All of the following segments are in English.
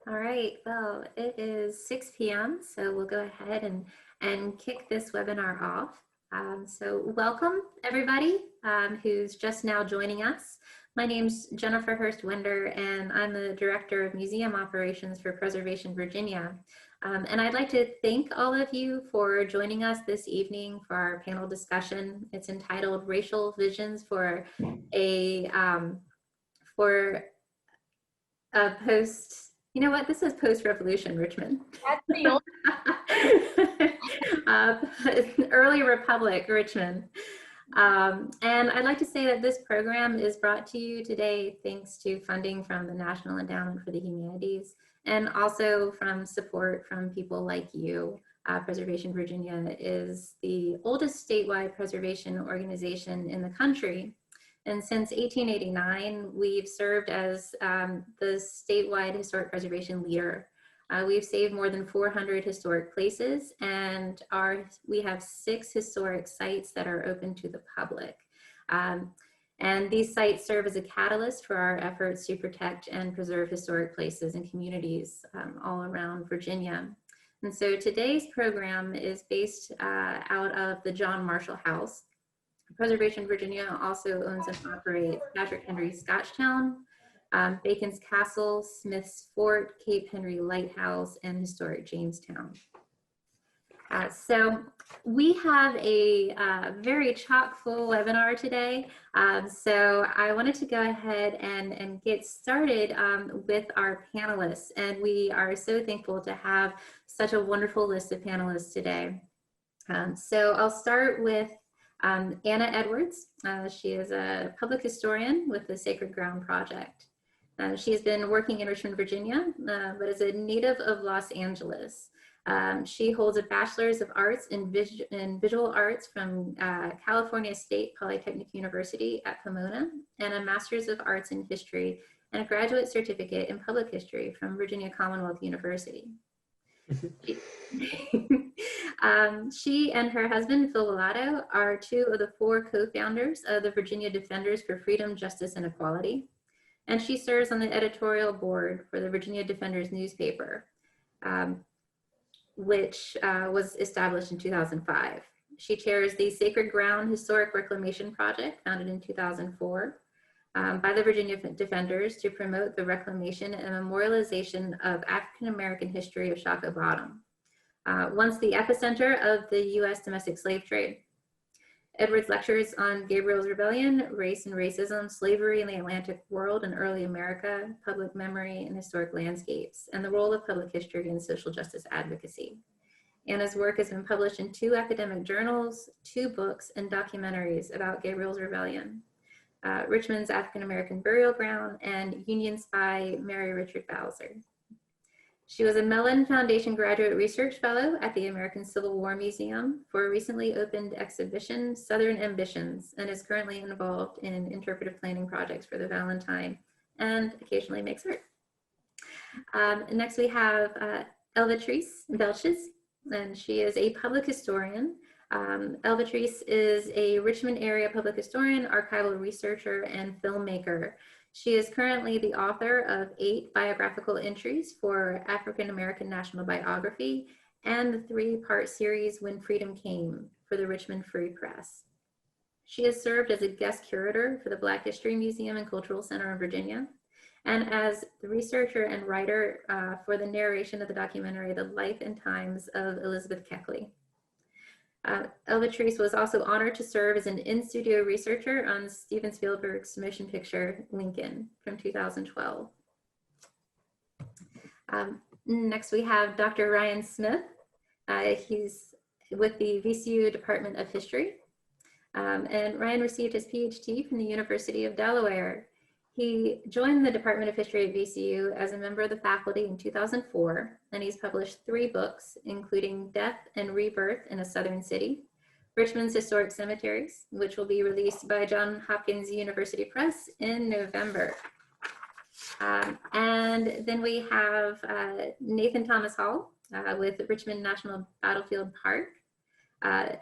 All right, well, it is 6 p.m., so we'll go ahead and kick this webinar off. So welcome, everybody who's just now joining us. My name's Jennifer Hurst-Winder, and I'm the Director of Museum Operations for Preservation Virginia. And I'd like to thank all of you for joining us this evening for our panel discussion. It's entitled Racial Visions for a post, you know what, this is post-revolution Richmond. That's the old Early Republic Richmond. And I'd like to say that this program is brought to you today thanks to funding from the National Endowment for the Humanities and also from support from people like you. Preservation Virginia is the oldest statewide preservation organization in the country. And since 1889, we've served as the statewide historic preservation leader. We've saved more than 400 historic places, and we have 6 historic sites that are open to the public. And these sites serve as a catalyst for our efforts to protect and preserve historic places and communities all around Virginia. And so today's program is based out of the John Marshall House. Preservation Virginia also owns and operates Patrick Henry Scotchtown, Bacon's Castle, Smith's Fort, Cape Henry Lighthouse, and historic Jamestown. So we have a very chock-full webinar today. So I wanted to go ahead and get started with our panelists. And we are so thankful to have such a wonderful list of panelists today. So I'll start with Anna Edwards. She is a public historian with the Sacred Ground Project. She has been working in Richmond, Virginia, but is a native of Los Angeles. She holds a Bachelor's of Arts in Visual Arts from California State Polytechnic University at Pomona, and a Master's of Arts in History and a graduate certificate in Public History from Virginia Commonwealth University. She and her husband, Phil Vallado, are 2 of the 4 co-founders of the Virginia Defenders for Freedom, Justice, and Equality. And she serves on the editorial board for the Virginia Defenders newspaper, which was established in 2005. She chairs the Sacred Ground Historic Reclamation Project, founded in 2004. By the Virginia Defenders to promote the reclamation and memorialization of African-American history of Shockoe Bottom, once the epicenter of the U.S. domestic slave trade. Edwards lectures on Gabriel's Rebellion, Race and Racism, Slavery in the Atlantic World and Early America, Public Memory and Historic Landscapes, and the role of public history in social justice advocacy. Anna's work has been published in 2 academic journals, 2 books, and documentaries about Gabriel's Rebellion. Richmond's African-American Burial Ground, and Union Spy, Mary Richard Bowser. She was a Mellon Foundation Graduate Research Fellow at the American Civil War Museum for a recently opened exhibition, Southern Ambitions, and is currently involved in interpretive planning projects for the Valentine and occasionally makes art. Next we have Elvatrice Belsches, and she is a public historian. Elvatrice is a Richmond area public historian, archival researcher, and filmmaker. She is currently the author of 8 biographical entries for African American National Biography and the 3-part series When Freedom Came for the Richmond Free Press. She has served as a guest curator for the Black History Museum and Cultural Center in Virginia, and as the researcher and writer for the narration of the documentary The Life and Times of Elizabeth Keckley. Elvatrice was also honored to serve as an in-studio researcher on Steven Spielberg's motion picture, Lincoln, from 2012. Next we have Dr. Ryan Smith. He's with the VCU Department of History. And Ryan received his PhD from the University of Delaware. He joined the Department of History at VCU as a member of the faculty in 2004, and he's published 3 books, including Death and Rebirth in a Southern City, Richmond's Historic Cemeteries, which will be released by Johns Hopkins University Press in November. And then we have Nathan Thomas Hall with Richmond National Battlefield Park.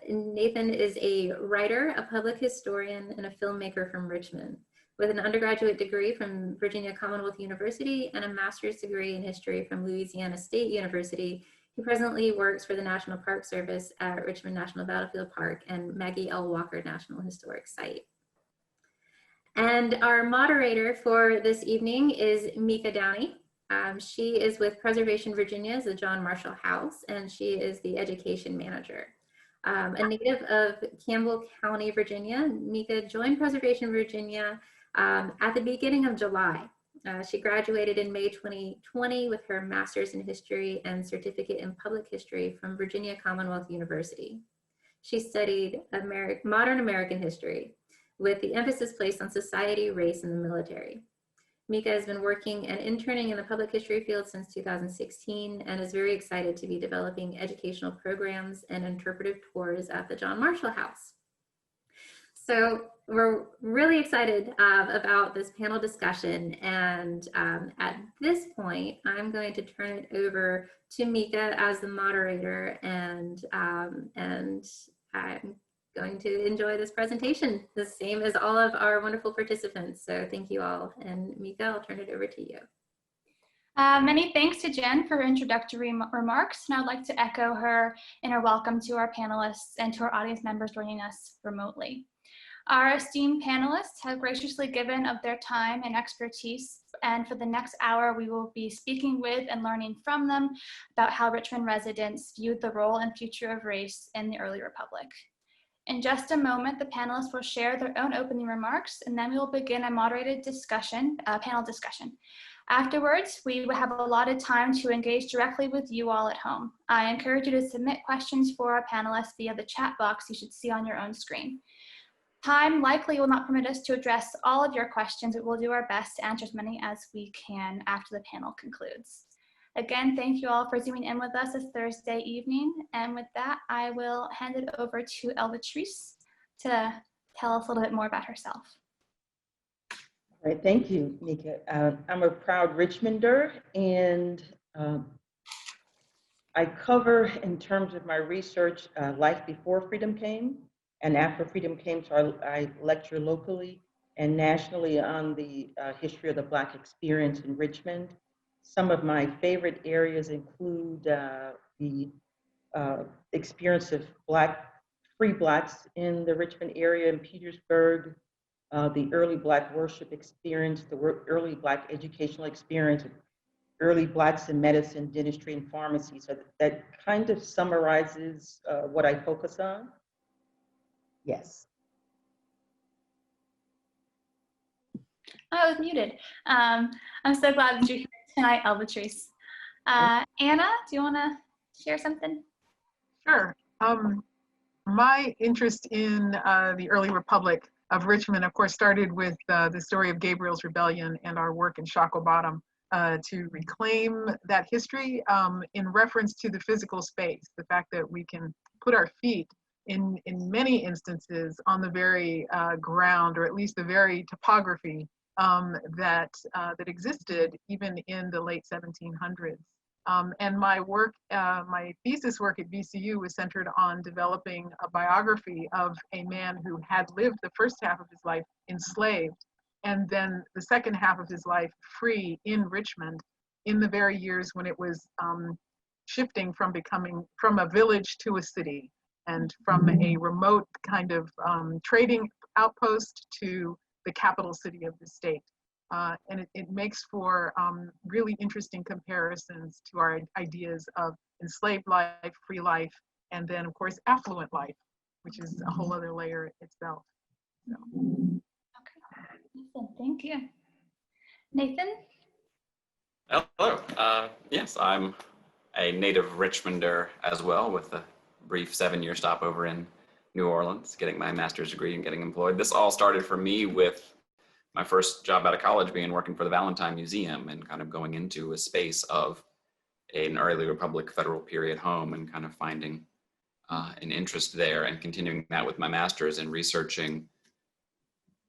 Nathan is a writer, a public historian, and a filmmaker from Richmond. With an undergraduate degree from Virginia Commonwealth University and a master's degree in history from Louisiana State University, he presently works for the National Park Service at Richmond National Battlefield Park and Maggie L. Walker National Historic Site. And our moderator for this evening is Meika Downey. She is with Preservation Virginia as the John Marshall House, and she is the education manager. A native of Campbell County, Virginia, Meika joined Preservation Virginia at the beginning of July. She graduated in May 2020 with her master's in history and certificate in public history from Virginia Commonwealth University. She studied modern American history with the emphasis placed on society, race, and the military. Meika has been working and interning in the public history field since 2016 and is very excited to be developing educational programs and interpretive tours at the John Marshall House. So we're really excited about this panel discussion, and at this point, I'm going to turn it over to Meika as the moderator, and I'm going to enjoy this presentation, the same as all of our wonderful participants. So thank you all, and Meika, I'll turn it over to you. Many thanks to Jen for her introductory remarks, and I'd like to echo her in her welcome to our panelists and to our audience members joining us remotely. Our esteemed panelists have graciously given of their time and expertise, and for the next hour, we will be speaking with and learning from them about how Richmond residents viewed the role and future of race in the early Republic. In just a moment, the panelists will share their own opening remarks, and then we will begin a moderated discussion, panel discussion. Afterwards, we will have allotted time to engage directly with you all at home. I encourage you to submit questions for our panelists via the chat box you should see on your own screen. Time likely will not permit us to address all of your questions, but we'll do our best to answer as many as we can after the panel concludes. Again, thank you all for zooming in with us this Thursday evening. And with that, I will hand it over to Elvatrice to tell us a little bit more about herself. All right, thank you, Meika. I'm a proud Richmonder, and I cover, in terms of my research, life before freedom came and after freedom came. So I lecture locally and nationally on the history of the Black experience in Richmond. Some of my favorite areas include the experience of free Blacks in the Richmond area and Petersburg, the early Black worship experience, the early Black educational experience, early Blacks in medicine, dentistry, and pharmacy. So that kind of summarizes what I focus on. Yes. I was muted. I'm so glad that you're here tonight, Elvatrice. Anna, do you want to share something? Sure. My interest in the early Republic of Richmond, of course, started with the story of Gabriel's Rebellion and our work in Shockoe Bottom to reclaim that history in reference to the physical space, the fact that we can put our feet in many instances on the very ground, or at least the very topography that existed even in the late 1700s. And my work, my thesis work at VCU was centered on developing a biography of a man who had lived the first half of his life enslaved, and then the second half of his life free in Richmond in the very years when it was shifting from a village to a city, and from a remote kind of trading outpost to the capital city of the state. And it makes for really interesting comparisons to our ideas of enslaved life, free life, and then of course affluent life, which is a whole other layer itself. So. Okay, thank you. Nathan? Hello, yes, I'm a native Richmonder as well, with a brief 7-year stopover in New Orleans, getting my master's degree and getting employed. This all started for me with my first job out of college being working for the Valentine Museum and kind of going into a space of an early Republic federal period home and kind of finding an interest there, and continuing that with my master's in researching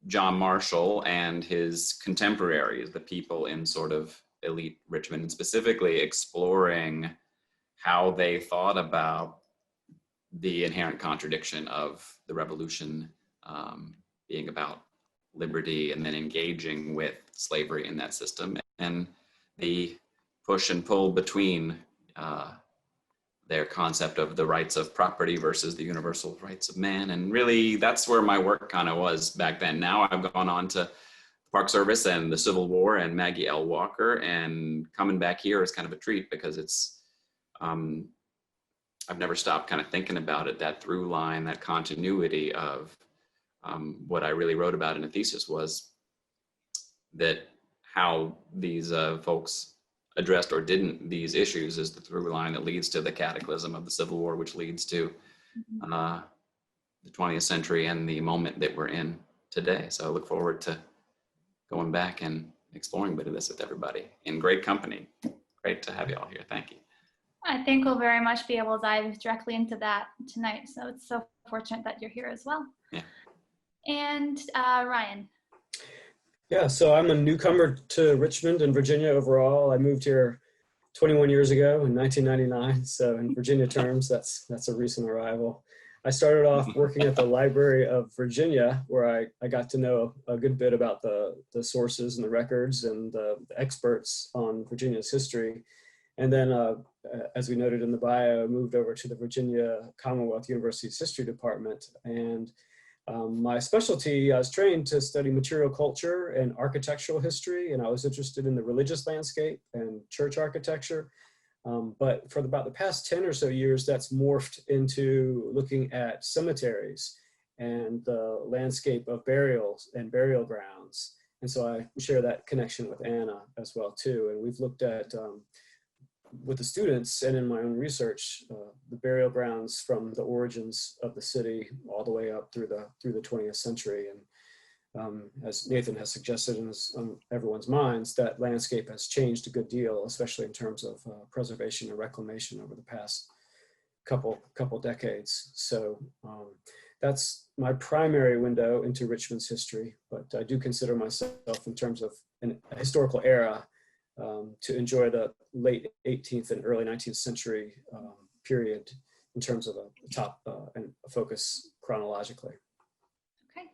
John Marshall and his contemporaries, the people in sort of elite Richmond, and specifically exploring how they thought about the inherent contradiction of the revolution being about liberty and then engaging with slavery in that system, and the push and pull between their concept of the rights of property versus the universal rights of man. And really, that's where my work kind of was back then. Now I've gone on to the Park Service and the Civil War and Maggie L. Walker, and coming back here is kind of a treat because it's, I've never stopped kind of thinking about it, that through line, that continuity of what I really wrote about in a thesis was that how these folks addressed or didn't these issues is the through line that leads to the cataclysm of the Civil War, which leads to the 20th century and the moment that we're in today. So I look forward to going back and exploring a bit of this with everybody in great company. Great to have you all here. Thank you. I think we'll very much be able to dive directly into that tonight. So it's so fortunate that you're here as well. Yeah. And Ryan. Yeah, so I'm a newcomer to Richmond and Virginia overall. I moved here 21 years ago in 1999. So in Virginia terms, that's a recent arrival. I started off working at the Library of Virginia, where I got to know a good bit about the sources and the records and the experts on Virginia's history. And then, as we noted in the bio, I moved over to the Virginia Commonwealth University's History Department. And my specialty, I was trained to study material culture and architectural history, and I was interested in the religious landscape and church architecture. But for about the past 10 or so years, that's morphed into looking at cemeteries and the landscape of burials and burial grounds. And so I share that connection with Anna as well too. And we've looked at, with the students and in my own research, the burial grounds from the origins of the city all the way up through the 20th century. And as Nathan has suggested in everyone's minds, that landscape has changed a good deal, especially in terms of preservation and reclamation over the past couple decades. So that's my primary window into Richmond's history, but I do consider myself, in terms of a historical era, to enjoy the late 18th and early 19th century period in terms of a top and a focus chronologically. Okay,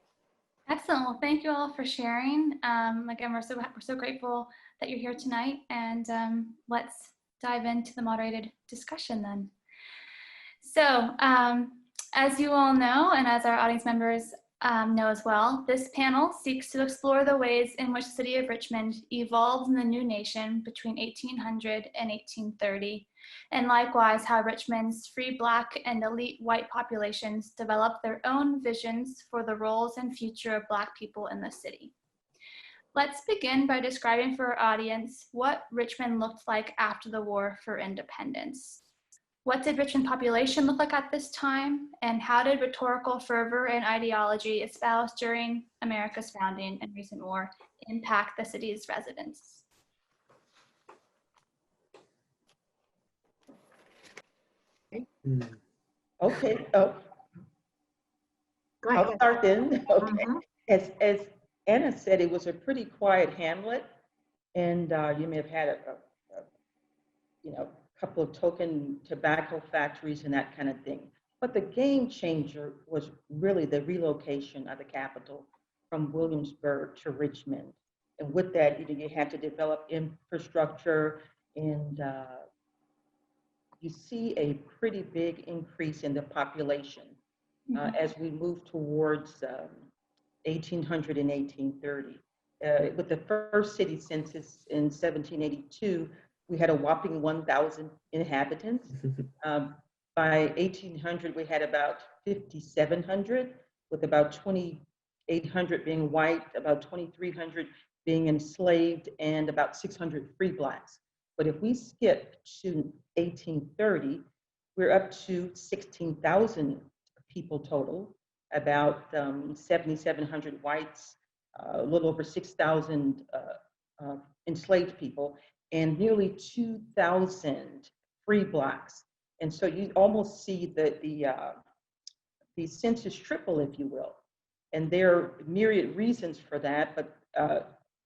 excellent. Well, thank you all for sharing. Again, we're so grateful that you're here tonight, and let's dive into the moderated discussion then. So, as you all know, and as our audience members know as well, this panel seeks to explore the ways in which the city of Richmond evolved in the new nation between 1800 and 1830, and likewise how Richmond's free Black and elite white populations developed their own visions for the roles and future of Black people in the city. Let's begin by describing for our audience what Richmond looked like after the War for Independence. What did Richmond population look like at this time, and how did rhetorical fervor and ideology espoused during America's founding and recent war impact the city's residents? Okay, Go I'll ahead. start then. Okay. Mhm. As Anna said, it was a pretty quiet hamlet, and you may have had a couple of token tobacco factories and that kind of thing. But the game changer was really the relocation of the capital from Williamsburg to Richmond. And with that, you had to develop infrastructure, and you see a pretty big increase in the population as we move towards 1800 and 1830. With the first city census in 1782, we had a whopping 1,000 inhabitants. By 1800, we had about 5,700, with about 2,800 being white, about 2,300 being enslaved, and about 600 free Blacks. But if we skip to 1830, we're up to 16,000 people total, about 7,700 whites, a little over 6,000 enslaved people, and nearly 2,000 free Blacks. And so you almost see that the census triple, if you will. And there are myriad reasons for that, but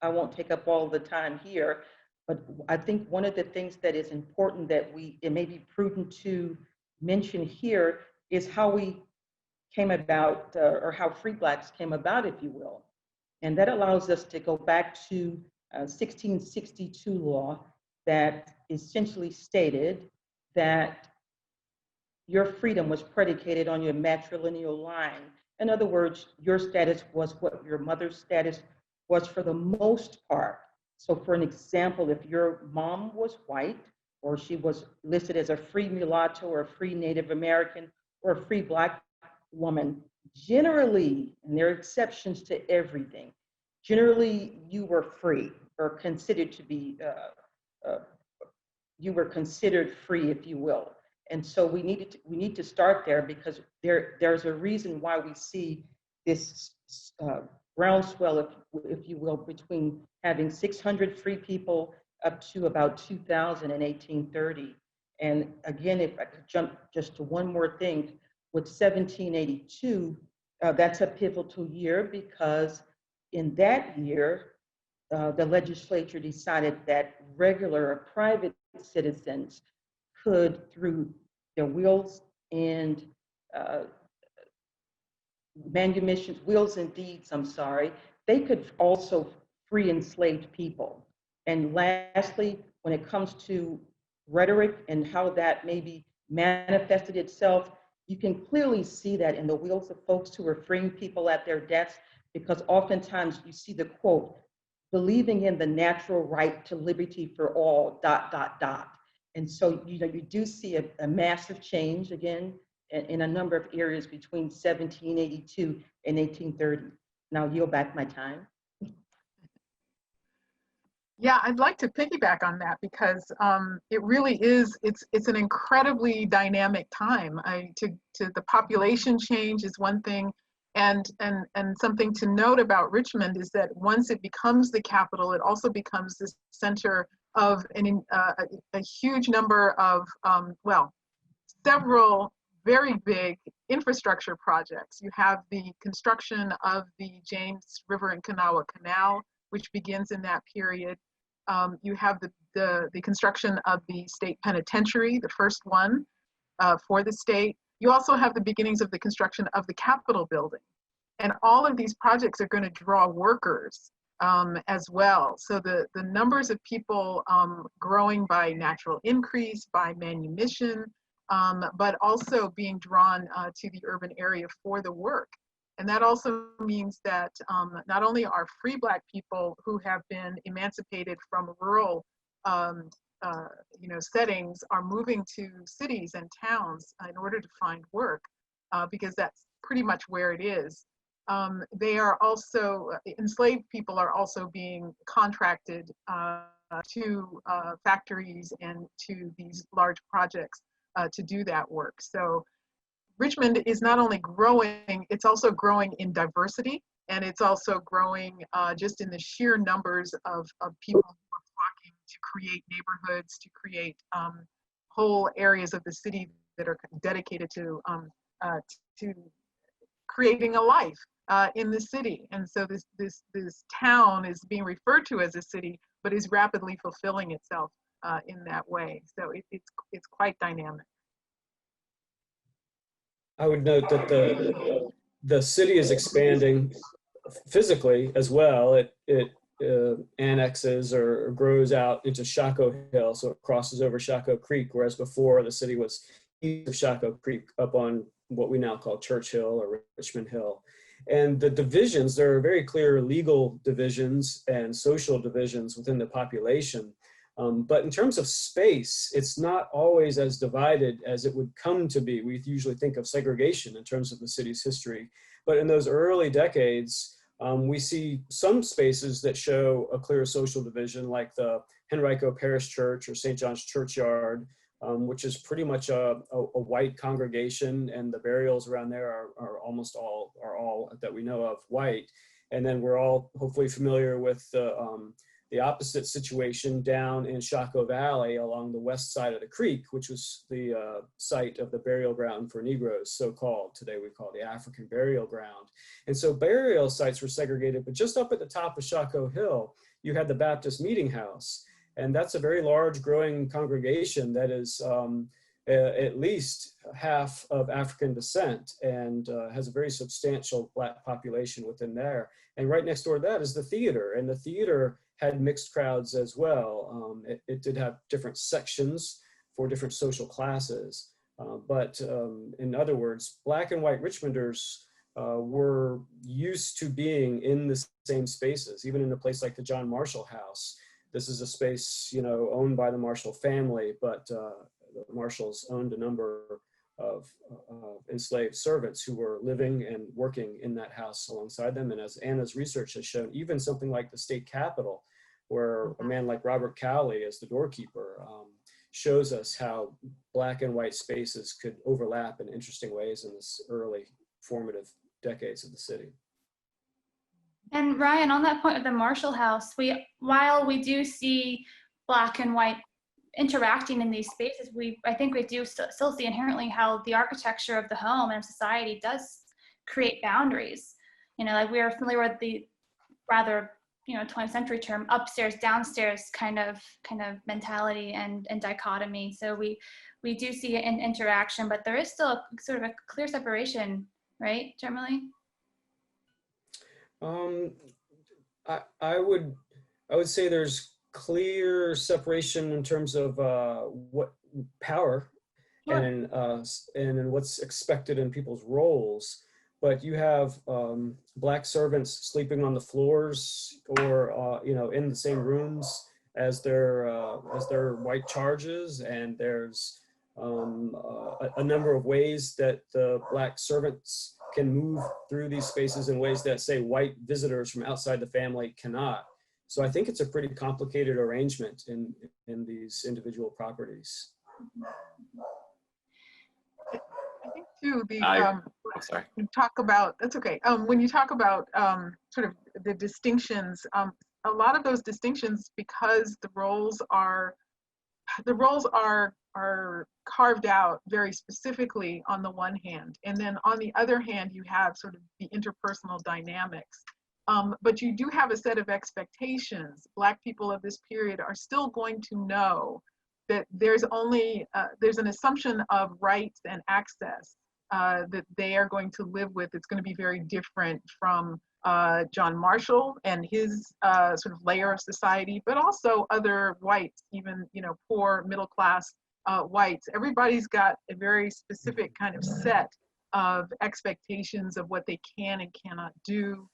I won't take up all the time here. But I think one of the things that is important that it may be prudent to mention here is how we came about, or how free Blacks came about, if you will. And that allows us to go back to 1662 law that essentially stated that your freedom was predicated on your matrilineal line. In other words, your status was what your mother's status was for the most part. So for an example, if your mom was white, or she was listed as a free mulatto or a free Native American or a free Black woman, generally, and there are exceptions to everything, generally you were free or considered to be, you were considered free, if you will. And so we need to start there, because there's a reason why we see this groundswell, if you will, between having 600 free people up to about 2000 in 1830. And again, if I could jump just to one more thing, with 1782, that's a pivotal year, because in that year, the legislature decided that regular or private citizens could, through their wills and manumissions, wills and deeds, they could also free enslaved people. And lastly, when it comes to rhetoric and how that maybe manifested itself, you can clearly see that in the wills of folks who are freeing people at their deaths, because oftentimes you see the quote, believing in the natural right to liberty for all, ... And so, you do see a massive change, again, in a number of areas between 1782 and 1830. Now, yield back my time. Yeah, I'd like to piggyback on that, because it really is, it's an incredibly dynamic time. The population change is one thing, and something to note about Richmond is that once it becomes the capital, it also becomes the center of a huge number of, several very big infrastructure projects. You have the construction of the James River and Kanawha Canal, which begins in that period. You have the construction of the state penitentiary, the first one for the state. You also have the beginnings of the construction of the Capitol building. And all of these projects are going to draw workers as well. So the numbers of people growing by natural increase, by manumission, but also being drawn to the urban area for the work. And that also means that not only are free Black people who have been emancipated from rural settings are moving to cities and towns in order to find work, because that's pretty much where it is. They are also, enslaved people are also being contracted to factories and to these large projects to do that work. So Richmond is not only growing, it's also growing in diversity, and it's also growing just in the sheer numbers of people who are flocking to create neighborhoods, to create whole areas of the city that are dedicated to creating a life in the city. And so this town is being referred to as a city, but is rapidly fulfilling itself in that way. So it's quite dynamic. I would note that the city is expanding physically as well. It annexes or grows out into Shockoe Hill, so it crosses over Shockoe Creek, whereas before the city was east of Shockoe Creek up on what we now call Church Hill or Richmond Hill. And the divisions, there are very clear legal divisions and social divisions within the population. But in terms of space, it's not always as divided as it would come to be. We usually think of segregation in terms of the city's history. But in those early decades, we see some spaces that show a clear social division, like the Henrico Parish Church or St. John's Churchyard, which is pretty much a white congregation, and the burials around there are almost all that we know of white. And then we're all hopefully familiar with the opposite situation down in Shockoe Valley along the west side of the creek, which was the site of the burial ground for Negroes, so-called. Today we call it the African burial ground. And so burial sites were segregated, but just up at the top of Shockoe Hill, you had the Baptist Meetinghouse. And that's a very large growing congregation that is at least half of African descent, and has a very substantial Black population within there. And right next door to that is the theater, and the theater had mixed crowds as well. It did have different sections for different social classes. But in other words, Black and white Richmonders were used to being in the same spaces, even in a place like the John Marshall House. This is a space, you know, owned by the Marshall family, but the Marshalls owned a number of enslaved servants who were living and working in that house alongside them. And as Anna's research has shown, even something like the state capitol, where a man like Robert Cowley as the doorkeeper shows us how Black and white spaces could overlap in interesting ways in this early formative decades of the city. And Ryan, on that point of the Marshall House, while we do see Black and white interacting in these spaces, I think we do still see inherently how the architecture of the home and society does create boundaries. You know, like we are familiar with the rather, you know, 20th century term upstairs, downstairs kind of mentality and dichotomy. So we do see an interaction, but there is still a sort of a clear separation, right, Jermalee? I would say there's clear separation in terms of what power and in what's expected in people's roles. But you have Black servants sleeping on the floors or you know, in the same rooms as their white charges, and there's a number of ways that the Black servants can move through these spaces in ways that, say, white visitors from outside the family cannot. So I think it's a pretty complicated arrangement in these individual properties. I think too, sorry. you talk about, that's okay. When you talk about sort of the distinctions, a lot of those distinctions, because the roles are carved out very specifically on the one hand, and then on the other hand, you have sort of the interpersonal dynamics. But you do have a set of expectations. Black people of this period are still going to know that there's an assumption of rights and access that they are going to live with. It's going to be very different from John Marshall and his sort of layer of society, but also other whites, even, you know, poor middle class whites. Everybody's got a very specific kind of set of expectations of what they can and cannot do,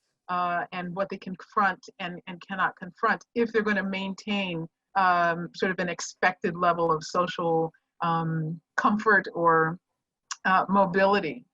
and what they can confront and cannot confront if they're going to maintain sort of an expected level of social comfort or mobility.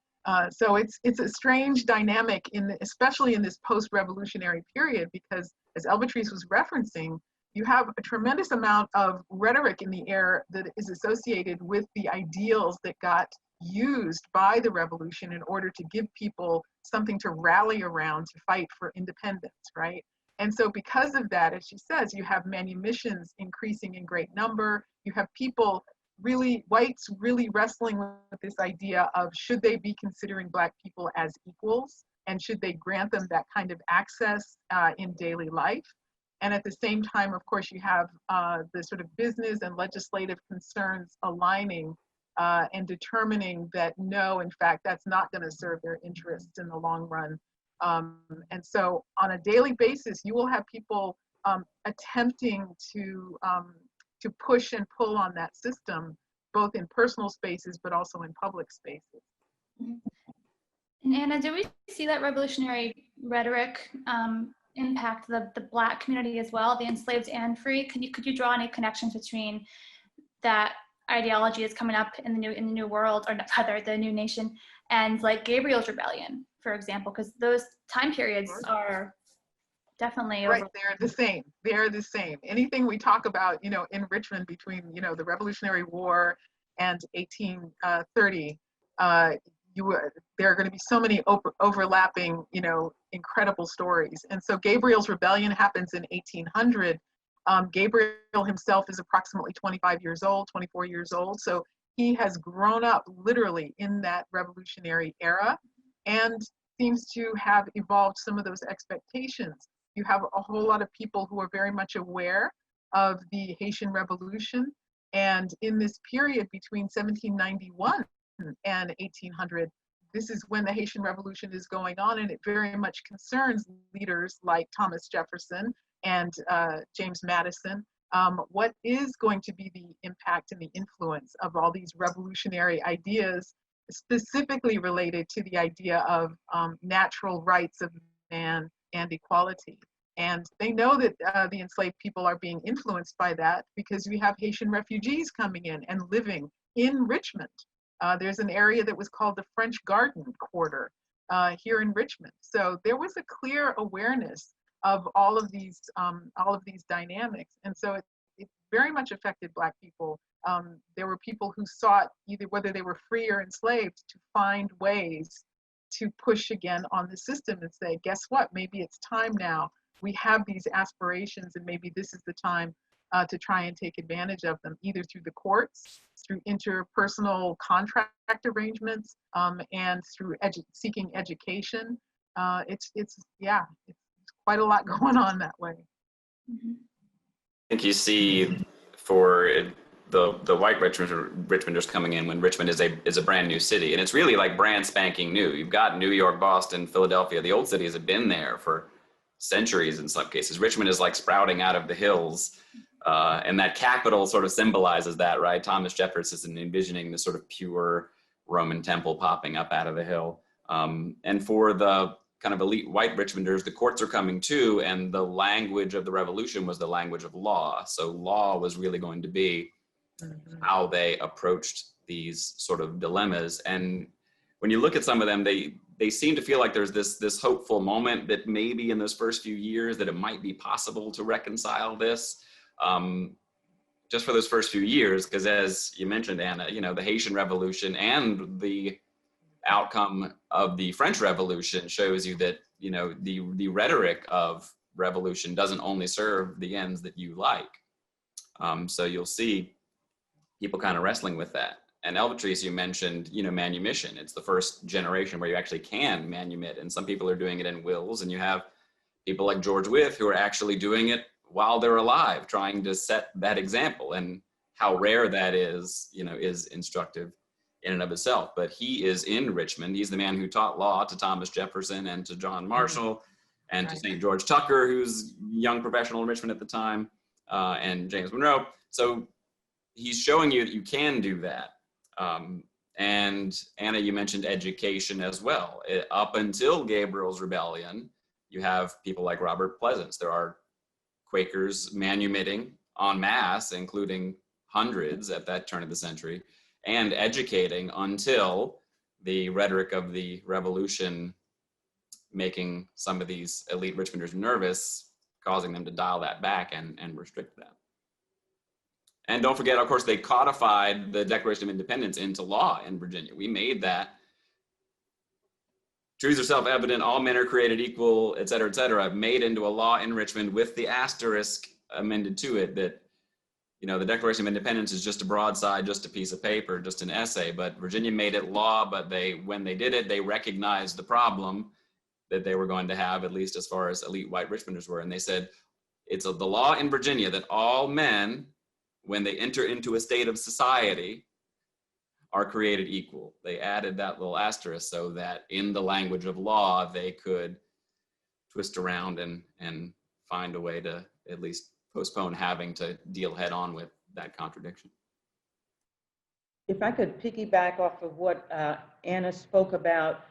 So it's a strange dynamic, especially in this post-revolutionary period, because as Elvatrice was referencing, you have a tremendous amount of rhetoric in the air that is associated with the ideals that got used by the revolution in order to give people something to rally around to fight for independence, right? And so because of that, as she says, you have manumissions increasing in great number. You have people whites really wrestling with this idea of, should they be considering Black people as equals? And should they grant them that kind of access in daily life? And at the same time, of course, you have the sort of business and legislative concerns aligning and determining that no, in fact, that's not going to serve their interests in the long run. And so on a daily basis, you will have people attempting to push and pull on that system, both in personal spaces, but also in public spaces. And Anna, do we see that revolutionary rhetoric impact the Black community as well, the enslaved and free? Could you draw any connections between that ideology that's coming up in the new world, or rather the new nation, and like Gabriel's Rebellion, for example, because those time periods are definitely right. They're the same. They're the same. Anything we talk about, you know, in Richmond between, you know, the Revolutionary War and 1830, there are going to be so many overlapping, you know, incredible stories. And so Gabriel's Rebellion happens in 1800. Gabriel himself is approximately 24 years old. So he has grown up literally in that revolutionary era and seems to have evolved some of those expectations. You have a whole lot of people who are very much aware of the Haitian Revolution, And in this period between 1791 and 1800, this is when the Haitian Revolution is going on, and it very much concerns leaders like Thomas Jefferson and James Madison. What is going to be the impact and the influence of all these revolutionary ideas, specifically related to the idea of natural rights of man and equality? And they know that the enslaved people are being influenced by that, because we have Haitian refugees coming in and living in Richmond. There's an area that was called the French Garden Quarter here in Richmond. So there was a clear awareness of all of these dynamics. And so it very much affected Black people. There were people who sought, either whether they were free or enslaved, to find ways to push again on the system and say, guess what, maybe it's time now. We have these aspirations, and maybe this is the time to try and take advantage of them, either through the courts, through interpersonal contract arrangements, and through seeking education. It's quite a lot going on that way. Mm-hmm. I think you see for the white Richmonders coming in when Richmond is a brand new city, and it's really like brand spanking new. You've got New York, Boston, Philadelphia. The old cities have been there for centuries in some cases. Richmond is like sprouting out of the hills, and that capital sort of symbolizes that, right? Thomas Jefferson envisioning this sort of pure Roman temple popping up out of the hill. And for the kind of elite white Richmonders, the courts are coming too, and the language of the revolution was the language of law. So law was really going to be how they approached these sort of dilemmas. And when you look at some of them, they seem to feel like there's this hopeful moment that maybe in those first few years that it might be possible to reconcile this, just for those first few years, because as you mentioned, Anna, the Haitian Revolution and the outcome of the French Revolution shows you that, the rhetoric of revolution doesn't only serve the ends that you like. So you'll see people kind of wrestling with that. And Elvatrice, you mentioned, manumission. It's the first generation where you actually can manumit, and some people are doing it in wills, and you have people like George Wythe who are actually doing it while they're alive, trying to set that example. And how rare that is instructive in and of itself. But he is in Richmond. He's the man who taught law to Thomas Jefferson and to John Marshall and to St. George Tucker, who's a young professional in Richmond at the time, and James Monroe. So he's showing you that you can do that. And Anna, you mentioned education as well. Up until Gabriel's Rebellion, you have people like Robert Pleasance. There are Quakers manumitting en masse, including hundreds at that turn of the century, and educating until the rhetoric of the revolution making some of these elite Richmonders nervous, causing them to dial that back and restrict that. And don't forget, of course, they codified the Declaration of Independence into law in Virginia. We made that. Truths are self-evident, all men are created equal, et cetera, made into a law in Richmond with the asterisk amended to it that, the Declaration of Independence is just a broadside, just a piece of paper, just an essay. But Virginia made it law, but when they did it, they recognized the problem that they were going to have, at least as far as elite white Richmonders were. And they said, it's the law in Virginia that all men, when they enter into a state of society, are created equal. They added that little asterisk so that in the language of law, they could twist around and find a way to at least postpone having to deal head on with that contradiction. If I could piggyback off of what Anna spoke about,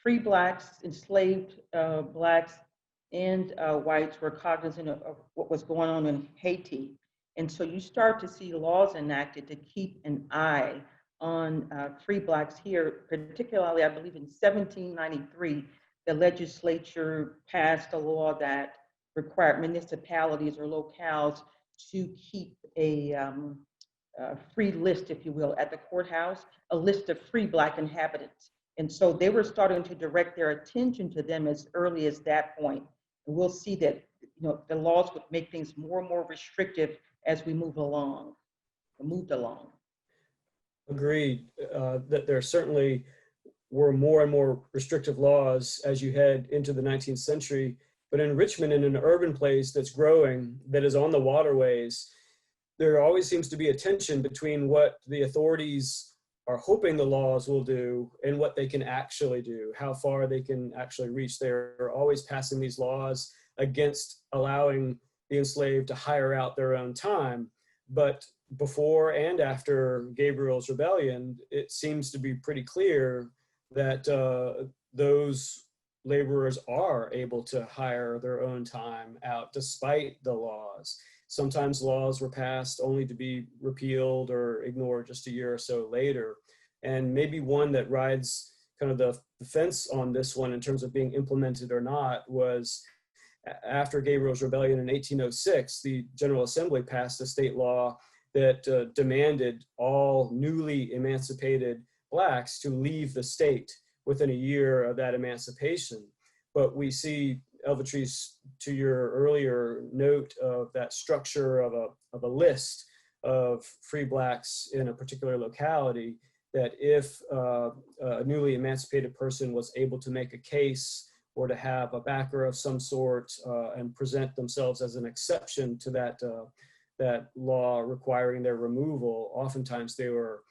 free Blacks, enslaved Blacks, and whites were cognizant of what was going on in Haiti. And so you start to see laws enacted to keep an eye on free Blacks here, particularly, I believe in 1793, the legislature passed a law that required municipalities or locales to keep a free list, if you will, at the courthouse, a list of free Black inhabitants. And so they were starting to direct their attention to them as early as that point. And we'll see that the laws would make things more and more restrictive as we moved along. Agreed that there certainly were more and more restrictive laws as you head into the 19th century. But in Richmond, in an urban place that's growing, that is on the waterways, there always seems to be a tension between what the authorities are hoping the laws will do and what they can actually do, how far they can actually reach. They're always passing these laws against allowing the enslaved to hire out their own time. But before and after Gabriel's Rebellion, it seems to be pretty clear that those laborers are able to hire their own time out despite the laws. Sometimes laws were passed only to be repealed or ignored just a year or so later. And maybe one that rides kind of the fence on this one in terms of being implemented or not was after Gabriel's Rebellion in 1806, the General Assembly passed a state law that demanded all newly emancipated Blacks to leave the state within a year of that emancipation. But we see, Elvatrice, to your earlier note of that structure of a list of free Blacks in a particular locality, that if a newly emancipated person was able to make a case or to have a backer of some sort and present themselves as an exception to that law requiring their removal, oftentimes they were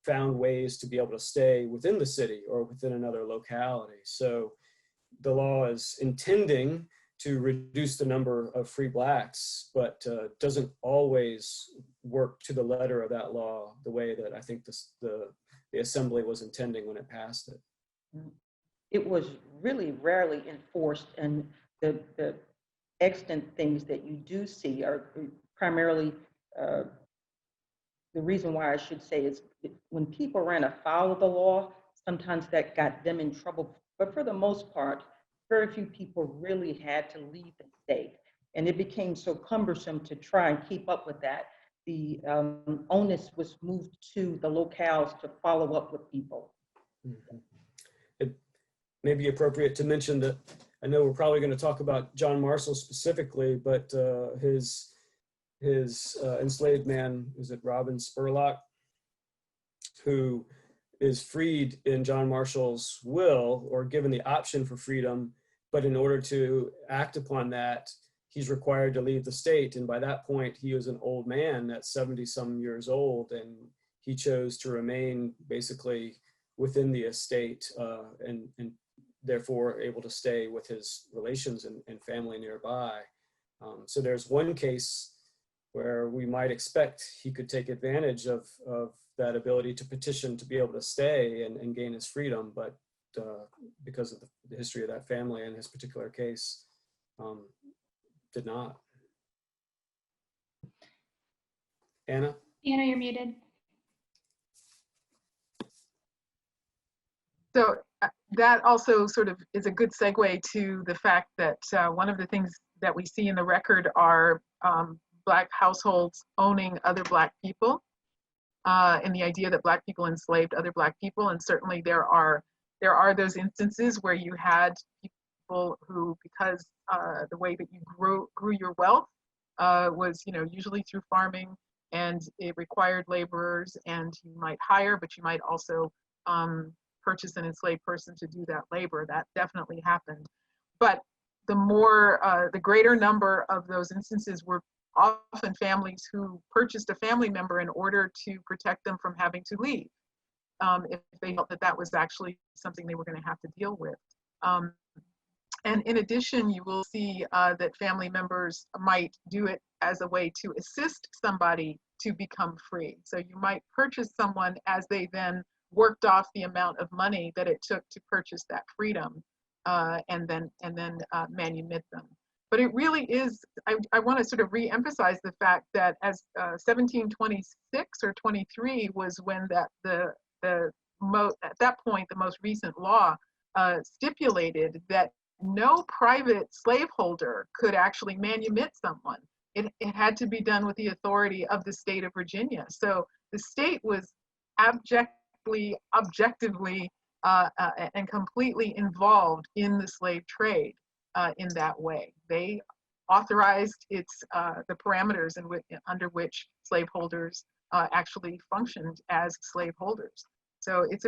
found ways to be able to stay within the city or within another locality. So the law is intending to reduce the number of free Blacks, but doesn't always work to the letter of that law the way that I think the Assembly was intending when it passed it. It was really rarely enforced, and the extant things that you do see are primarily, the reason why I should say is when people ran afoul of the law, sometimes that got them in trouble. But for the most part, very few people really had to leave the state. And it became so cumbersome to try and keep up with that. The onus was moved to the locales to follow up with people. Mm-hmm. It may be appropriate to mention that I know we're probably going to talk about John Marshall specifically, but his enslaved man, is it Robin Spurlock, who is freed in John Marshall's will or given the option for freedom, but in order to act upon that, he's required to leave the state. And by that point, he was an old man at 70-some years old, and he chose to remain basically within the estate and therefore able to stay with his relations and family nearby. So there's one case where we might expect he could take advantage of that ability to petition to be able to stay and gain his freedom, but because of the history of that family and his particular case, did not. Anna? Anna, you're muted. So that also sort of is a good segue to the fact that one of the things that we see in the record are Black households owning other Black people, and the idea that Black people enslaved other Black people. And certainly there are those instances where you had people who, because the way that you grew your wealth was, usually through farming, and it required laborers, and you might hire, but you might also purchase an enslaved person to do that labor. That definitely happened. But the greater number of those instances were often families who purchased a family member in order to protect them from having to leave, if they felt that was actually something they were going to have to deal with. And in addition, you will see that family members might do it as a way to assist somebody to become free. So you might purchase someone as they then worked off the amount of money that it took to purchase that freedom, and then manumit them. But it really is, I want to sort of re-emphasize the fact that as 1726 or 23 was when at that point, the most recent law stipulated that no private slaveholder could actually manumit someone. It had to be done with the authority of the state of Virginia. So the state was objectively, and completely involved in the slave trade in that way. They authorized the parameters under which slaveholders actually functioned as slaveholders. So it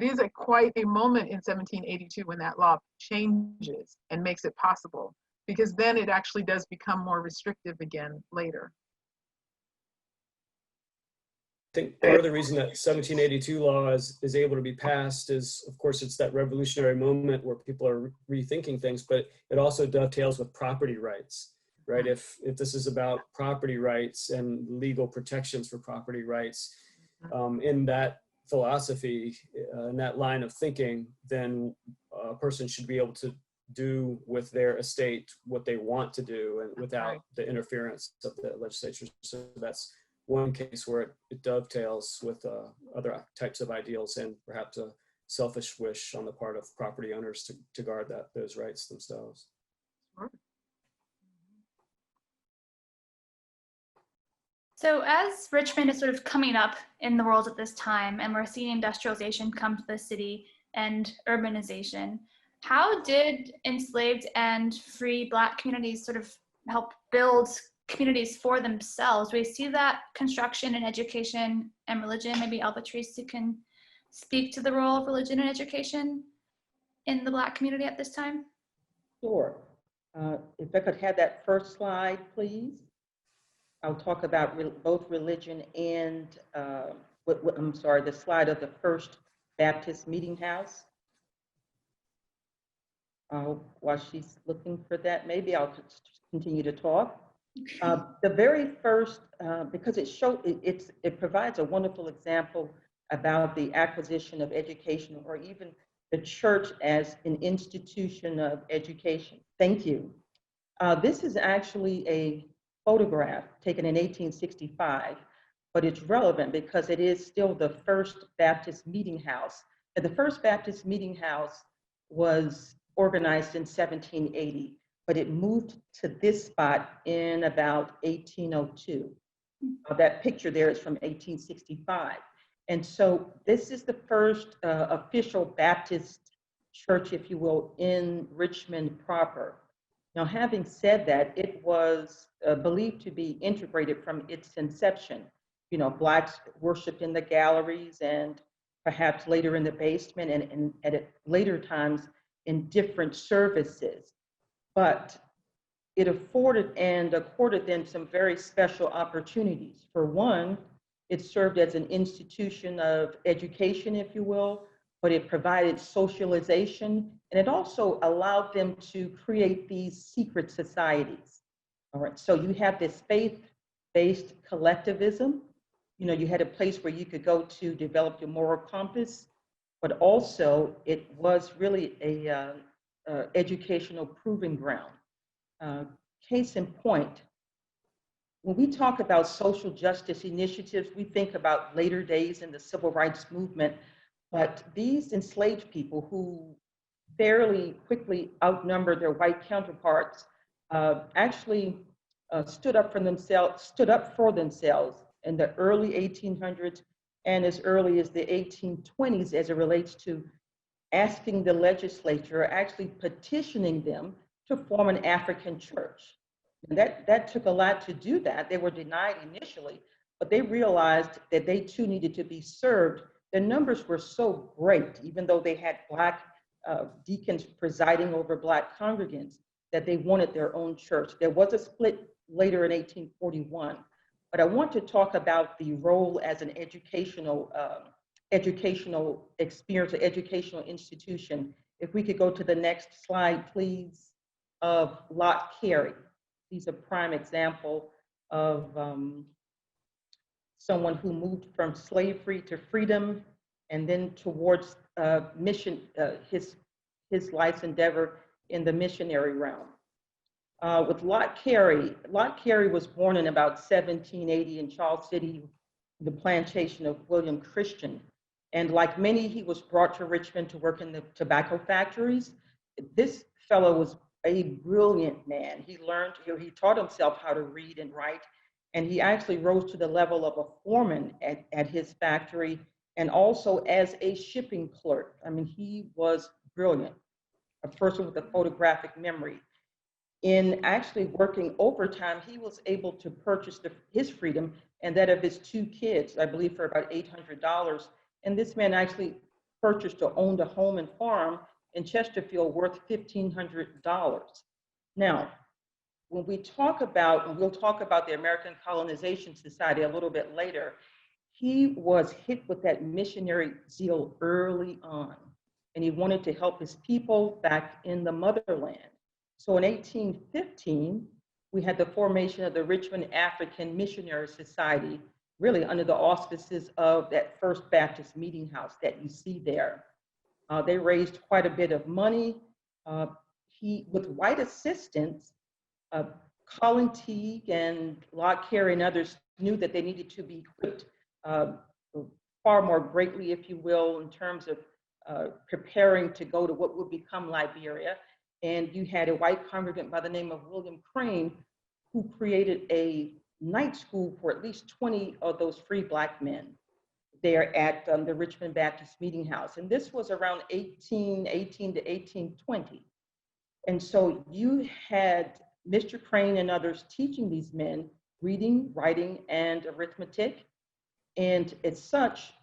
is quite a moment in 1782 when that law changes and makes it possible, because then it actually does become more restrictive again later. think part of the reason that 1782 law is able to be passed is, of course, it's that revolutionary moment where people are rethinking things, but it also dovetails with property rights, right? If this is about property rights and legal protections for property rights, in that philosophy, in that line of thinking, then a person should be able to do with their estate what they want to do, and without the interference of the legislature. So that's one case where it dovetails with other types of ideals and perhaps a selfish wish on the part of property owners to guard those rights themselves. So as Richmond is sort of coming up in the world at this time, and we're seeing industrialization come to the city and urbanization, how did enslaved and free Black communities sort of help build communities for themselves? We see that construction and education and religion. Maybe Elvatrice, you can speak to the role of religion and education in the Black community at this time. Sure. If I could have that first slide, please. I'll talk about both religion and, I'm sorry, the slide of the First Baptist Meetinghouse. While she's looking for that, maybe I'll continue to talk. The very first, because it provides a wonderful example about the acquisition of education, or even the church as an institution of education. Thank you. This is actually a photograph taken in 1865, but it's relevant because it is still the First Baptist Meetinghouse. And the First Baptist Meetinghouse was organized in 1780, but it moved to this spot in about 1802. That picture there is from 1865. And so this is the first official Baptist church, if you will, in Richmond proper. Now, having said that, it was believed to be integrated from its inception. You know, Blacks worshiped in the galleries and perhaps later in the basement, and at later times in different services. But it afforded and accorded them some very special opportunities. For one, it served as an institution of education, if you will, but it provided socialization, and it also allowed them to create these secret societies. All right, so you have this faith-based collectivism. You know, you had a place where you could go to develop your moral compass, but also it was really a educational proving ground. Case in point, when we talk about social justice initiatives, we think about later days in the civil rights movement, but these enslaved people who fairly quickly outnumbered their white counterparts actually stood up for themselves in the early 1800s and as early as the 1820s as it relates to asking the legislature, actually petitioning them to form an African church. And that took a lot to do that. They were denied initially, but they realized that they too needed to be served. The numbers were so great, even though they had Black deacons presiding over Black congregants, that they wanted their own church. There was a split later in 1841, but I want to talk about the role as an educational experience, an educational institution. If we could go to the next slide, please, of Lot Carey. He's a prime example of someone who moved from slavery to freedom and then towards mission, his life's endeavor in the missionary realm. With Lot Carey was born in about 1780 in Charles City, the plantation of William Christian. And like many, he was brought to Richmond to work in the tobacco factories. This fellow was a brilliant man. He taught himself how to read and write, and he actually rose to the level of a foreman at his factory and also as a shipping clerk. I mean, he was brilliant, a person with a photographic memory. In actually working overtime, he was able to purchase his freedom and that of his two kids, I believe for about $800. And this man actually purchased or owned a home and farm in Chesterfield worth $1,500. Now, when we talk about, and we'll talk about the American Colonization Society a little bit later, he was hit with that missionary zeal early on, and he wanted to help his people back in the motherland. So in 1815, we had the formation of the Richmond African Missionary Society, really under the auspices of that First Baptist Meetinghouse that you see there. They raised quite a bit of money. With white assistance, Colin Teague and Locke Carey and others knew that they needed to be equipped far more greatly, if you will, in terms of preparing to go to what would become Liberia. And you had a white congregant by the name of William Crane, who created a night school for at least 20 of those free Black men there at the Richmond Baptist Meetinghouse. And this was around 1818 to 1820. And so you had Mr. Crane and others teaching these men reading, writing, and arithmetic. And as such,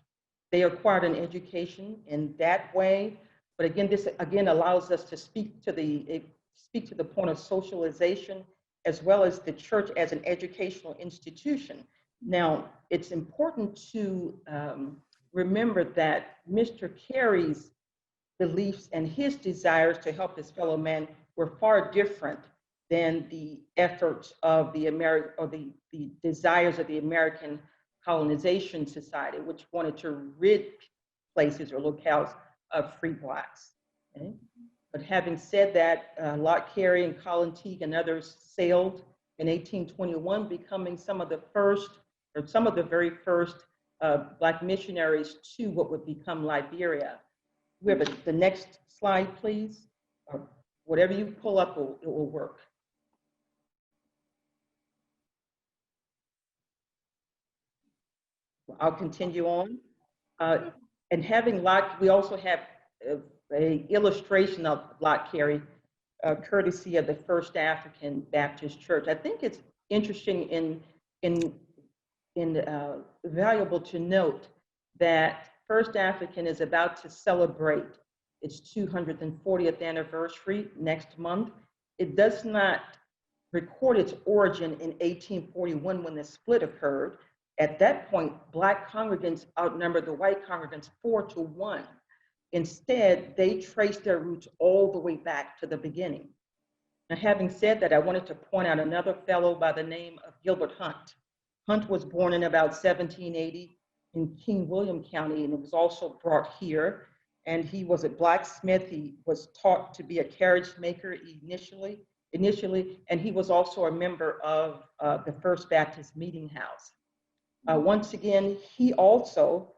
they acquired an education in that way. But again, this again allows us to speak to the point of socialization, as well as the church as an educational institution. Now, it's important to remember that Mr. Carey's beliefs and his desires to help his fellow man were far different than the efforts of the desires of the American Colonization Society, which wanted to rid places or locales of free Blacks. Okay? But having said that, Locke Carey and Colin Teague and others sailed in 1821, becoming some of the very first Black missionaries to what would become Liberia. We have the next slide, please. Or whatever you pull up, it will work. I'll continue on. And having Locke, we also have an illustration of Locke Carey, courtesy of the First African Baptist Church. I think it's interesting and valuable to note that First African is about to celebrate its 240th anniversary next month. It does not record its origin in 1841 when the split occurred. At that point, Black congregants outnumbered the white congregants 4-1. Instead, they traced their roots all the way back to the beginning. Now, having said that, I wanted to point out another fellow by the name of Gilbert Hunt. Hunt was born in about 1780 in King William County, and it was also brought here. And he was a blacksmith. He was taught to be a carriage maker initially, and he was also a member of the First Baptist Meetinghouse. Once again, he also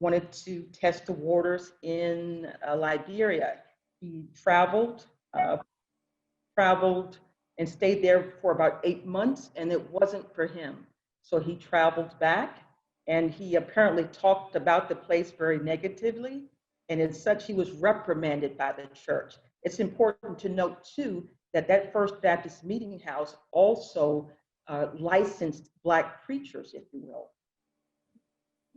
wanted to test the waters in Liberia. He traveled and stayed there for about 8 months, and it wasn't for him. So he traveled back, and he apparently talked about the place very negatively, and as such, he was reprimanded by the church. It's important to note, too, that First Baptist Meetinghouse also licensed Black preachers, if you will.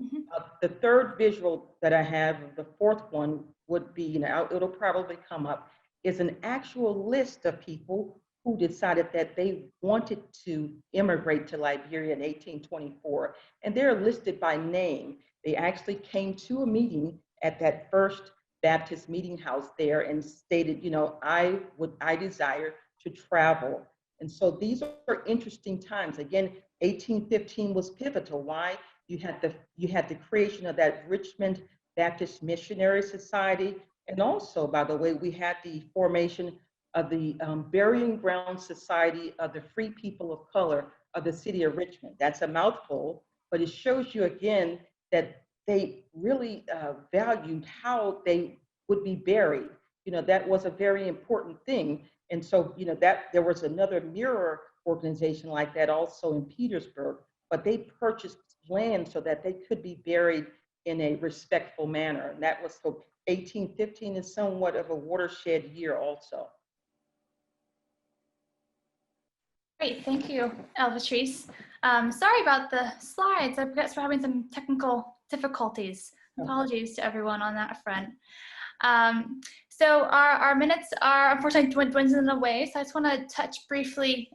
Mm-hmm. The third visual that I have, the fourth one, would be, it'll probably come up, is an actual list of people who decided that they wanted to immigrate to Liberia in 1824. And they're listed by name. They actually came to a meeting at that First Baptist Meetinghouse there and stated, I desire to travel. And so these are interesting times. Again, 1815 was pivotal. Why? You had the creation of that Richmond Baptist Missionary Society. And also, by the way, we had the formation of the Burying Ground Society of the Free People of Color of the city of Richmond. That's a mouthful, but it shows you again that they really valued how they would be buried. That was a very important thing. And so, that there was another mirror organization like that also in Petersburg, but they purchased land so that they could be buried in a respectful manner. And that was, so 1815 is somewhat of a watershed year also. Great, thank you, Elvatrice. Sorry about the slides. I guess we're having some technical difficulties. Apologies to everyone on that front. So our minutes are unfortunately dwindling away, so I just want to touch briefly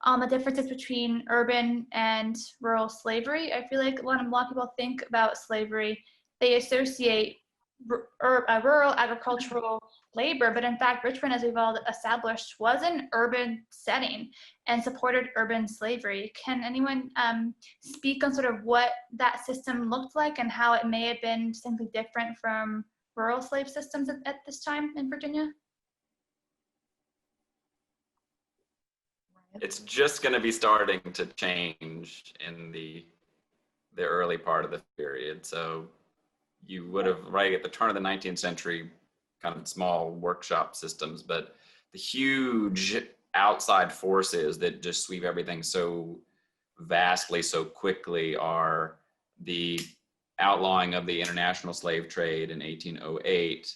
on the differences between urban and rural slavery. I feel like a lot of people think about slavery, they associate rural agricultural labor, but in fact, Richmond, as we've all established, was an urban setting and supported urban slavery. Can anyone speak on sort of what that system looked like and how it may have been distinctly different from rural slave systems at this time in Virginia? It's just going to be starting to change in the early part of the period. So you would have, right at the turn of the 19th century, kind of small workshop systems, but the huge outside forces that just sweep everything so vastly, so quickly are the outlawing of the international slave trade in 1808.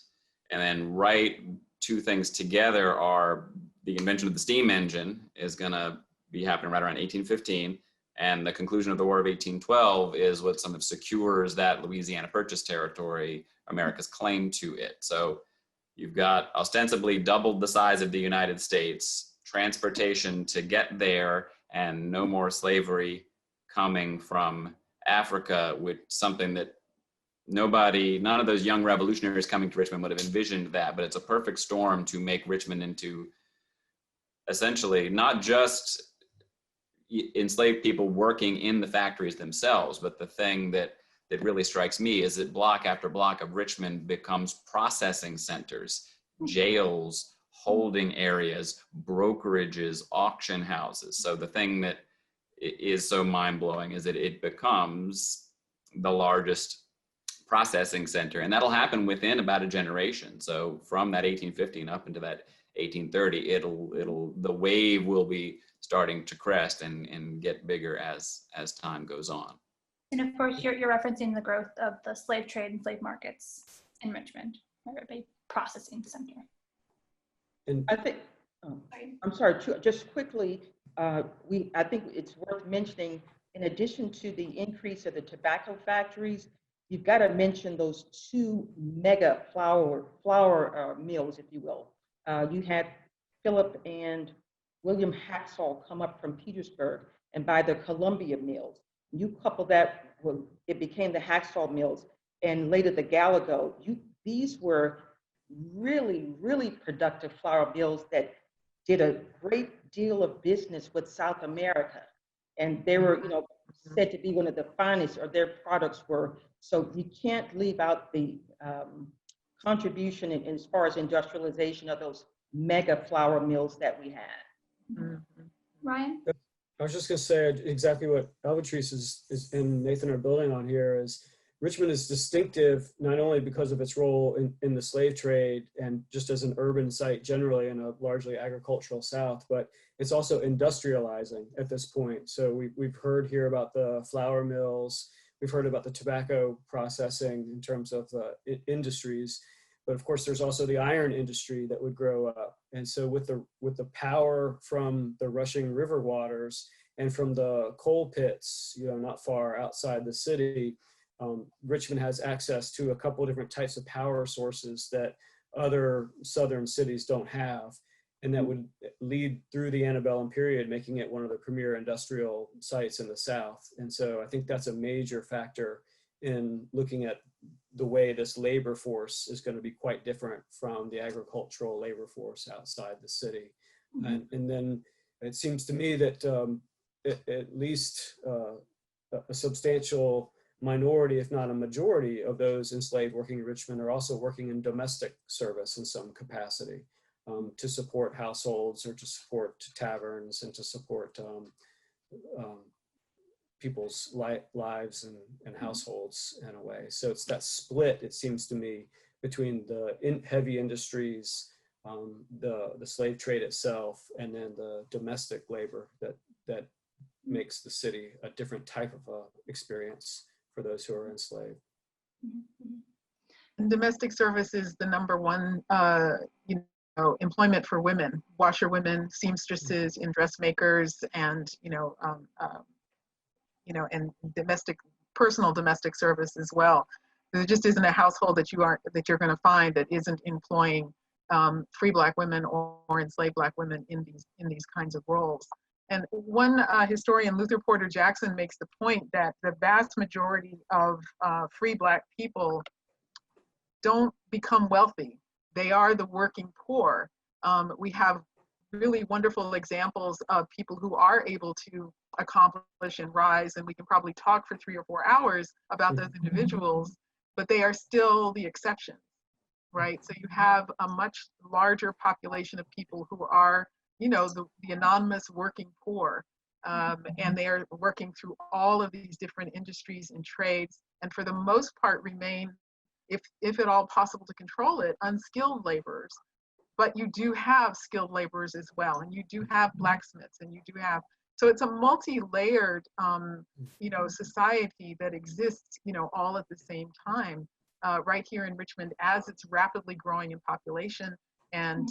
And then right two things together are the invention of the steam engine is going to be happening right around 1815. And the conclusion of the War of 1812 is what sort of secures that Louisiana Purchase territory, America's claim to it. So you've got ostensibly doubled the size of the United States, transportation to get there, and no more slavery coming from Africa, with something that none of those young revolutionaries coming to Richmond would have envisioned that, but it's a perfect storm to make Richmond into essentially not just enslaved people working in the factories themselves, but the thing that really strikes me is that block after block of Richmond becomes processing centers, jails, holding areas, brokerages, auction houses. So the thing that is so mind-blowing is that it becomes the largest processing center, and that'll happen within about a generation. So from that 1815 up into that 1830, the wave will be starting to crest and get bigger as time goes on. And of course, you're referencing the growth of the slave trade and slave markets in Richmond, a processing center. And I think, I'm sorry, just quickly, I think it's worth mentioning, in addition to the increase of the tobacco factories, you've got to mention those two mega flour mills, if you will. You had Philip and William Haxall come up from Petersburg and buy the Columbia mills. You couple that with, it became the Haxall mills, and later the Gallagher. These were really, really productive flour mills that did a great deal of business with South America. And they were, said to be one of the finest, or their products were. So you can't leave out the contribution in as far as industrialization of those mega flour mills that we had. Mm-hmm. Ryan? I was just going to say exactly what Elvatrice is and Nathan are building on here is Richmond is distinctive not only because of its role in the slave trade and just as an urban site generally in a largely agricultural South, but it's also industrializing at this point. So we've heard here about the flour mills, we've heard about the tobacco processing in terms of industries, but of course there's also the iron industry that would grow up. And so with the power from the rushing river waters and from the coal pits, not far outside the city, Richmond has access to a couple of different types of power sources that other southern cities don't have. And that would lead through the antebellum period, making it one of the premier industrial sites in the South. And so I think that's a major factor in looking at the way this labor force is going to be quite different from the agricultural labor force outside the city. Mm-hmm. And then it seems to me that at least a substantial minority, if not a majority, of those enslaved working in Richmond are also working in domestic service in some capacity to support households or to support taverns and to support people's lives and households in a way. So it's that split, it seems to me, between the heavy industries, the slave trade itself, and then the domestic labor that makes the city a different type of experience for those who are enslaved. And domestic service is the number one employment for women, washerwomen, seamstresses, and dressmakers, and and personal domestic service as well. There just isn't a household that you're going to find that isn't employing free Black women or enslaved Black women in these kinds of roles. And one historian, Luther Porter Jackson, makes the point that the vast majority of free Black people don't become wealthy. They are the working poor. We have really wonderful examples of people who are able to accomplish and rise, and we can probably talk for 3 or 4 hours about those individuals, but they are still the exception, right? So you have a much larger population of people who are, you know, the anonymous working poor, and they are working through all of these different industries and trades, and for the most part remain, if at all possible to control it, unskilled laborers. But you do have skilled laborers as well, and you do have blacksmiths, and you do have, so it's a multi-layered, you know, society that exists, you know, all at the same time, right here in Richmond, as it's rapidly growing in population and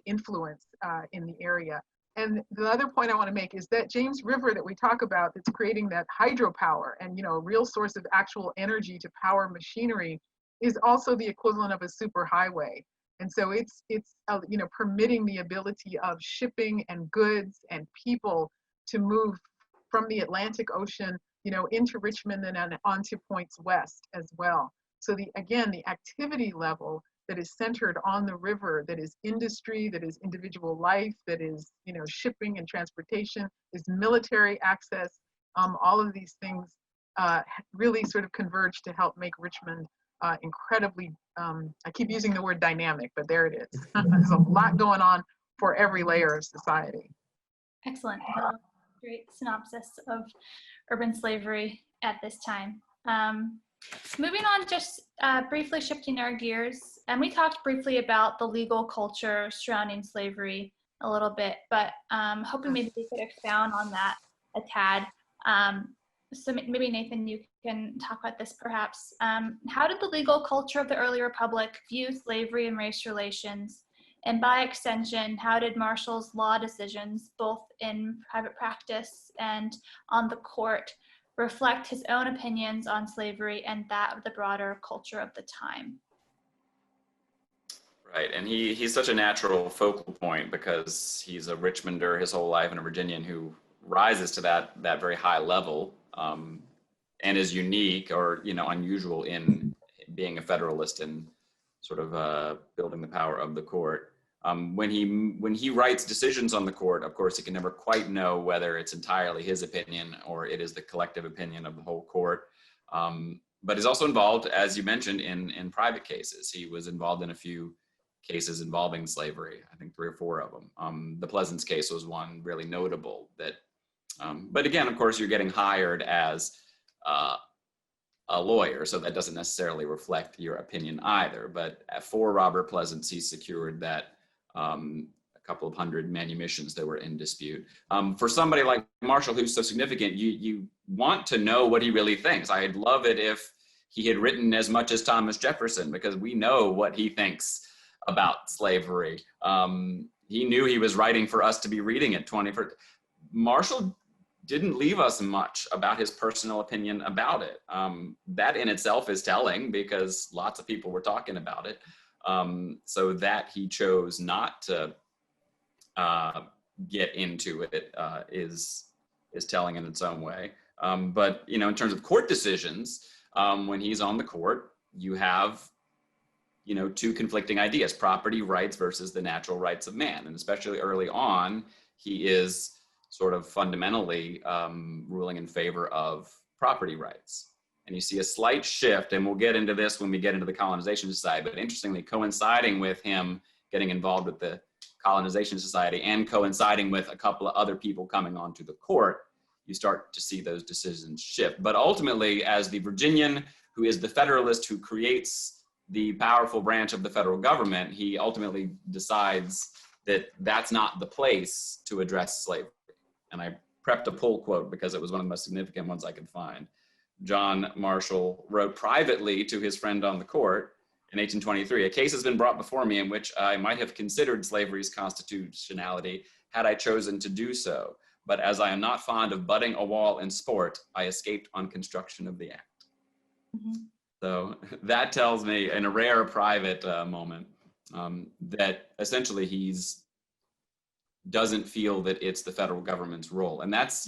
influence in the area. And the other point I want to make is that James River that we talk about, that's creating that hydropower and, you know, a real source of actual energy to power machinery, is also the equivalent of a superhighway. And so it's you know, permitting the ability of shipping and goods and people to move from the Atlantic Ocean, you know, into Richmond and onto points west as well. So again, the activity level that is centered on the river, that is industry, that is individual life, that is, you know, shipping and transportation, is military access, all of these things really sort of converge to help make Richmond incredibly, I keep using the word dynamic, but there it is. There's a lot going on for every layer of society. Excellent. Great synopsis of urban slavery at this time. Moving on, just briefly shifting our gears, and we talked briefly about the legal culture surrounding slavery a little bit, but hoping maybe we could expound on that a tad. So maybe Nathan, you can talk about this perhaps. How did the legal culture of the early republic view slavery and race relations? And by extension, how did Marshall's law decisions, both in private practice and on the court, reflect his own opinions on slavery and that of the broader culture of the time? Right, and he's such a natural focal point because he's a Richmonder his whole life and a Virginian who rises to that very high level, and is unique or, you know, unusual in being a Federalist and sort of building the power of the court. When he writes decisions on the court, of course, he can never quite know whether it's entirely his opinion or it is the collective opinion of the whole court. But is also involved, as you mentioned, in private cases. He was involved in a few cases involving slavery, I think 3 or 4 of them. The Pleasance case was one really notable that, but again, of course, you're getting hired as a lawyer, so that doesn't necessarily reflect your opinion either. But for Robert Pleasance, he secured that a couple of hundred manumissions that were in dispute. For somebody like Marshall, who's so significant, you want to know what he really thinks. I'd love it if he had written as much as Thomas Jefferson, because we know what he thinks about slavery. He knew he was writing for us to be reading it. Marshall didn't leave us much about his personal opinion about it. That in itself is telling, because lots of people were talking about it. So that he chose not to get into it is telling in its own way. But, you know, in terms of court decisions, when he's on the court, you have, you know, 2 conflicting ideas: property rights versus the natural rights of man. And especially early on, he is sort of fundamentally ruling in favor of property rights. And you see a slight shift, and we'll get into this when we get into the colonization society, but interestingly, coinciding with him getting involved with the colonization society and coinciding with a couple of other people coming onto the court, you start to see those decisions shift. But ultimately, as the Virginian who is the Federalist who creates the powerful branch of the federal government, he ultimately decides that that's not the place to address slavery. And I prepped a pull quote because it was one of the most significant ones I could find. John Marshall wrote privately to his friend on the court in 1823, "A case has been brought before me in which I might have considered slavery's constitutionality had I chosen to do so. But as I am not fond of butting a wall in sport, I escaped on construction of the act." Mm-hmm. So that tells me, in a rare private moment, that essentially he's doesn't feel that it's the federal government's role. And that's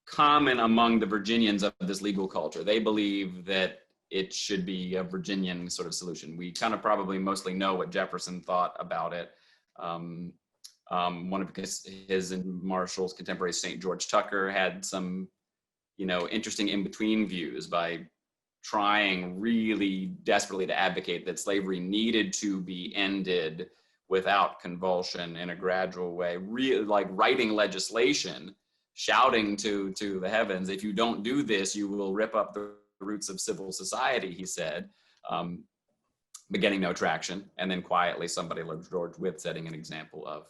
common among the Virginians of this legal culture. They believe that it should be a Virginian sort of solution. We kind of probably mostly know what Jefferson thought about it. One of his and Marshall's contemporaries, St. George Tucker, had some, interesting in-between views by trying really desperately to advocate that slavery needed to be ended without convulsion in a gradual way, really like writing legislation, shouting to the heavens, if you don't do this, you will rip up the roots of civil society, he said, but getting no traction. And then quietly somebody like George Wythe setting an example of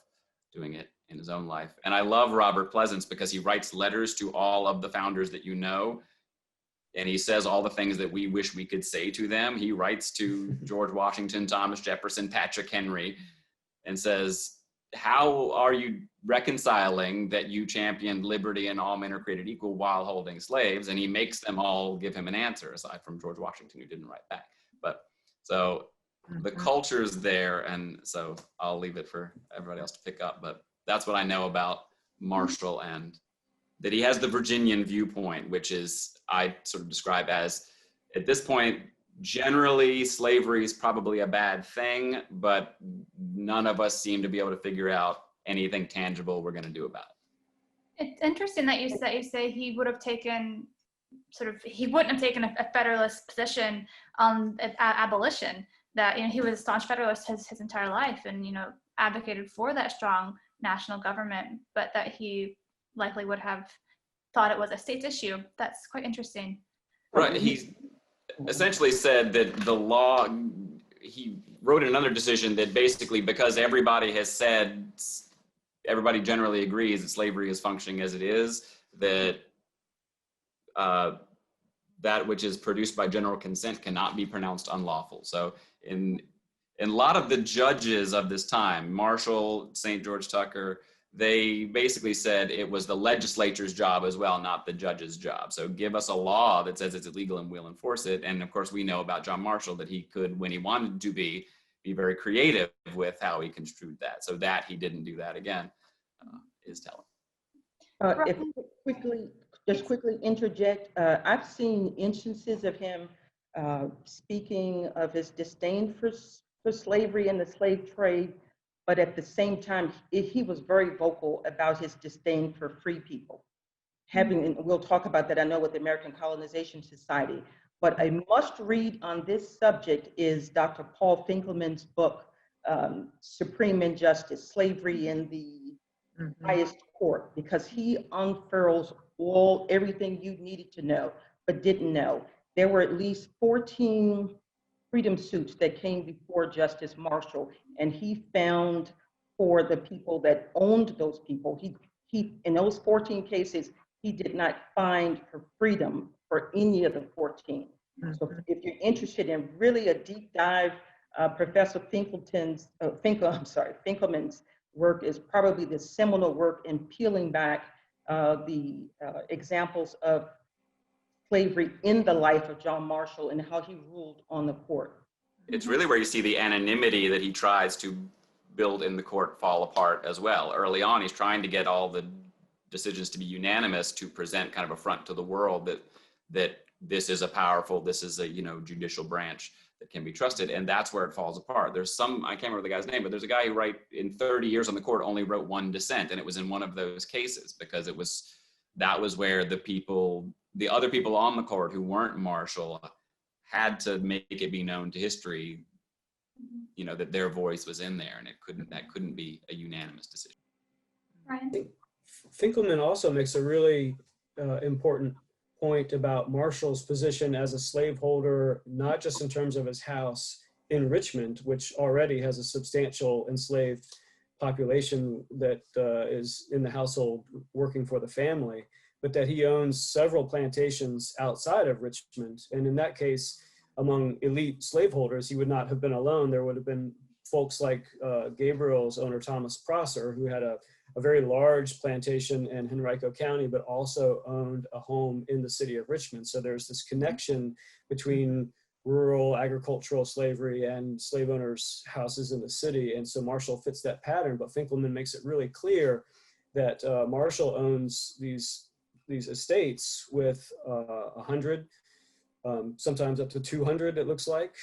doing it in his own life. And I love Robert Pleasance because he writes letters to all of the founders that you know, and he says all the things that we wish we could say to them. He writes to George Washington, Thomas Jefferson, Patrick Henry, and says, how are you reconciling that you championed liberty and all men are created equal while holding slaves? And he makes them all give him an answer, aside from George Washington, who didn't write back. But so the culture's there, and so I'll leave it for everybody else to pick up. But that's what I know about Marshall, and that he has the Virginian viewpoint, which is, I sort of describe as, at this point, generally slavery is probably a bad thing, but none of us seem to be able to figure out anything tangible we're going to do about it. It's interesting that you say he would have taken he wouldn't have taken a Federalist position on abolition, that, he was a staunch Federalist his entire life and, advocated for that strong national government, but that he likely would have thought it was a state's issue. That's quite interesting. Right. He essentially said that the law, he wrote in another decision that basically, because everybody has said, everybody generally agrees that slavery is functioning as it is, that that which is produced by general consent cannot be pronounced unlawful. So in a lot of the judges of this time, Marshall, St. George Tucker, they basically said it was the legislature's job as well, not the judge's job. So give us a law that says it's illegal and we'll enforce it. And of course, we know about John Marshall that he could, when he wanted to be very creative with how he construed that. So that he didn't do that again is telling. If just quickly interject, I've seen instances of him speaking of his disdain for slavery and the slave trade, but at the same time, he was very vocal about his disdain for free people. And we'll talk about that, I know, with the American Colonization Society, but a must read on this subject is Dr. Paul Finkelman's book, Supreme Injustice, Slavery in the Highest Court, because he unfurls everything you needed to know, but didn't know. There were at least 14 freedom suits that came before Justice Marshall, and he found for the people that owned those people, he in those 14 cases, he did not find for freedom for any of the 14. So if you're interested in really a deep dive, Professor Finkelman's work is probably the seminal work in peeling back the examples of slavery in the life of John Marshall and how he ruled on the court. It's really where you see the anonymity that he tries to build in the court fall apart as well. Early on, he's trying to get all the decisions to be unanimous to present kind of a front to the world that this is a powerful, this is a judicial branch that can be trusted, and that's where it falls apart. There's some, I can't remember the guy's name, but there's a guy who in 30 years on the court only wrote one dissent, and it was in one of those cases because that was where the other people on the court who weren't Marshall had to make it be known to history, that their voice was in there, and that couldn't be a unanimous decision. Ryan? Finkelman also makes a really important point about Marshall's position as a slaveholder, not just in terms of his house in Richmond, which already has a substantial enslaved population that is in the household working for the family, but that he owns several plantations outside of Richmond. And in that case, among elite slaveholders, he would not have been alone. There would have been folks like Gabriel's owner, Thomas Prosser, who had a very large plantation in Henrico County, but also owned a home in the city of Richmond. So there's this connection between rural agricultural slavery and slave owners' houses in the city. And so Marshall fits that pattern, but Finkelman makes it really clear that Marshall owns these estates with 100, sometimes up to 200, it looks like,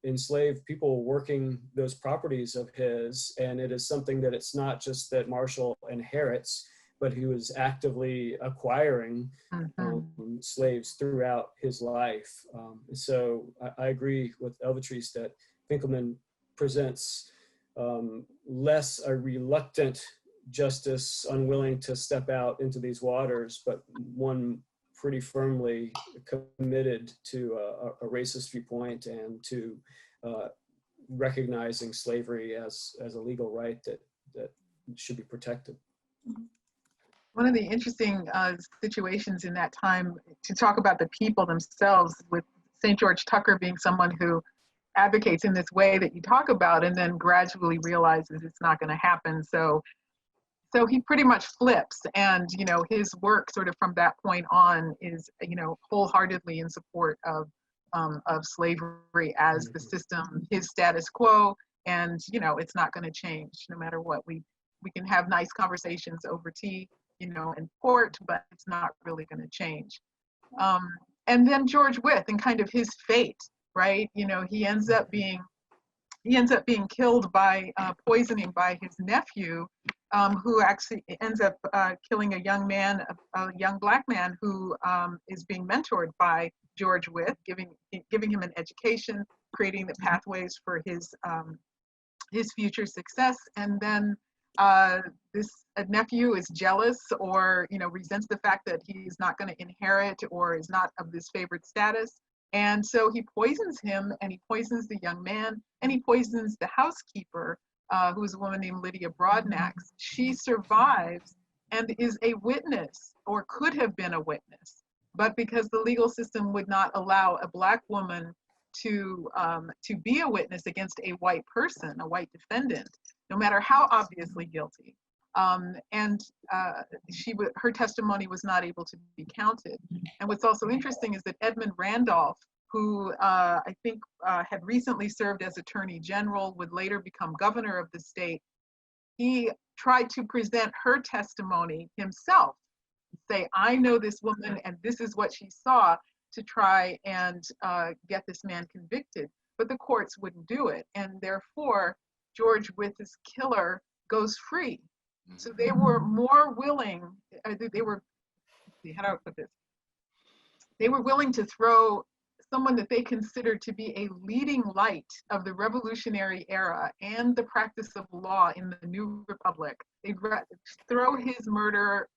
enslaved people working those properties of his. And it is something that it's not just that Marshall inherits, but he was actively acquiring slaves throughout his life. So I agree with Elvatrice that Finkelman presents less a reluctant justice, unwilling to step out into these waters, but one pretty firmly committed to a racist viewpoint and to recognizing slavery as a legal right that should be protected. One of the interesting situations in that time, to talk about the people themselves, with St. George Tucker being someone who advocates in this way that you talk about and then gradually realizes it's not going to happen. So he pretty much flips, and his work sort of from that point on is wholeheartedly in support of slavery as the system, his status quo, and it's not going to change no matter what. We can have nice conversations over tea, and port, but it's not really going to change. And then George Wythe and kind of his fate, right? He ends up being killed by poisoning by his nephew, who actually ends up killing a young black man who is being mentored by George Wythe, giving him an education, creating the pathways for his future success. And then this nephew is jealous or resents the fact that he's not going to inherit or is not of this favored status. And so he poisons him, and he poisons the young man, and he poisons the housekeeper, who is a woman named Lydia Broadnax. She survives and is a witness, or could have been a witness. But because the legal system would not allow a black woman to be a witness against a white person, a white defendant, no matter how obviously guilty, her testimony was not able to be counted. And what's also interesting is that Edmund Randolph, who I think had recently served as Attorney General, would later become governor of the state, he tried to present her testimony himself, say, I know this woman and this is what she saw, to try and get this man convicted. But the courts wouldn't do it. And therefore, George Wythe's killer goes free. So they were more willing, how do I put this? They were willing to throw someone that they considered to be a leading light of the revolutionary era and the practice of law in the New Republic. They'd throw his murder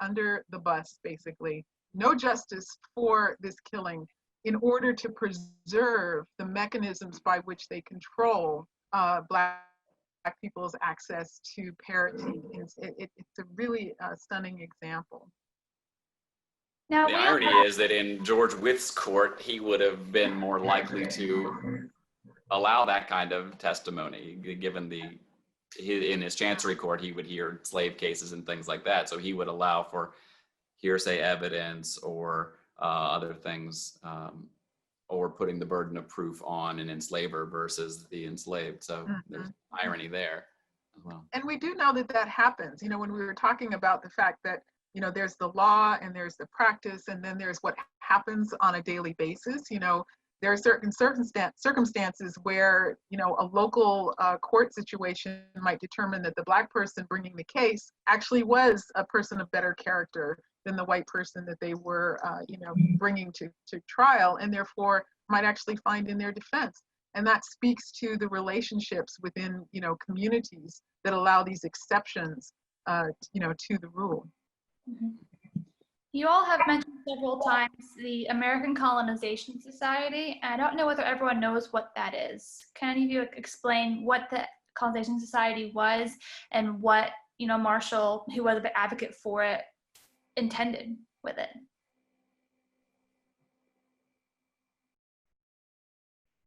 under the bus, basically. No justice for this killing, in order to preserve the mechanisms by which they control Black people's access to parity. It's a really stunning example. Now, The irony is that in George Wythe's court, he would have been more likely to allow that kind of testimony, given in his chancery court, he would hear slave cases and things like that. So he would allow for hearsay evidence or other things, or putting the burden of proof on an enslaver versus the enslaved. So there's irony there as well. And we do know that happens. When we were talking about the fact that there's the law and there's the practice, and then there's what happens on a daily basis. There are certain circumstances where, a local court situation might determine that the Black person bringing the case actually was a person of better character than the white person that they were, bringing to trial, and therefore might actually find in their defense. And that speaks to the relationships within, communities that allow these exceptions, to the rule. Mm-hmm. You all have mentioned several times the American Colonization Society. And I don't know whether everyone knows what that is. Can any of you explain what the Colonization Society was and what, Marshall, who was the advocate for it, intended with it?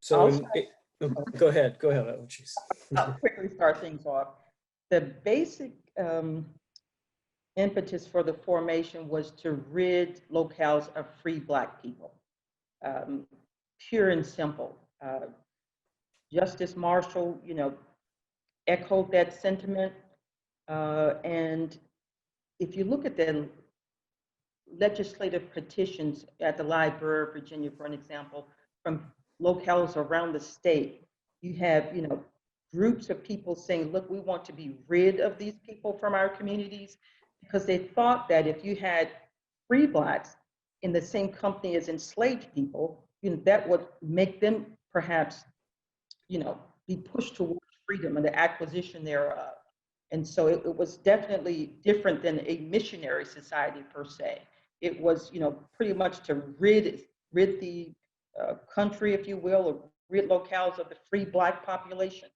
So go ahead. Elvatrice. I'll quickly start things off. The basic impetus for the formation was to rid locales of free Black people. pure and simple. Justice Marshall, echoed that sentiment. And if you look at the legislative petitions at the Library of Virginia, for an example, from locales around the state, you have, groups of people saying, look, we want to be rid of these people from our communities, because they thought that if you had free Blacks in the same company as enslaved people, that would make them perhaps, be pushed towards freedom and the acquisition thereof. And so it was definitely different than a missionary society per se. It was, pretty much to rid the country, if you will, or rid locales of the free Black populations.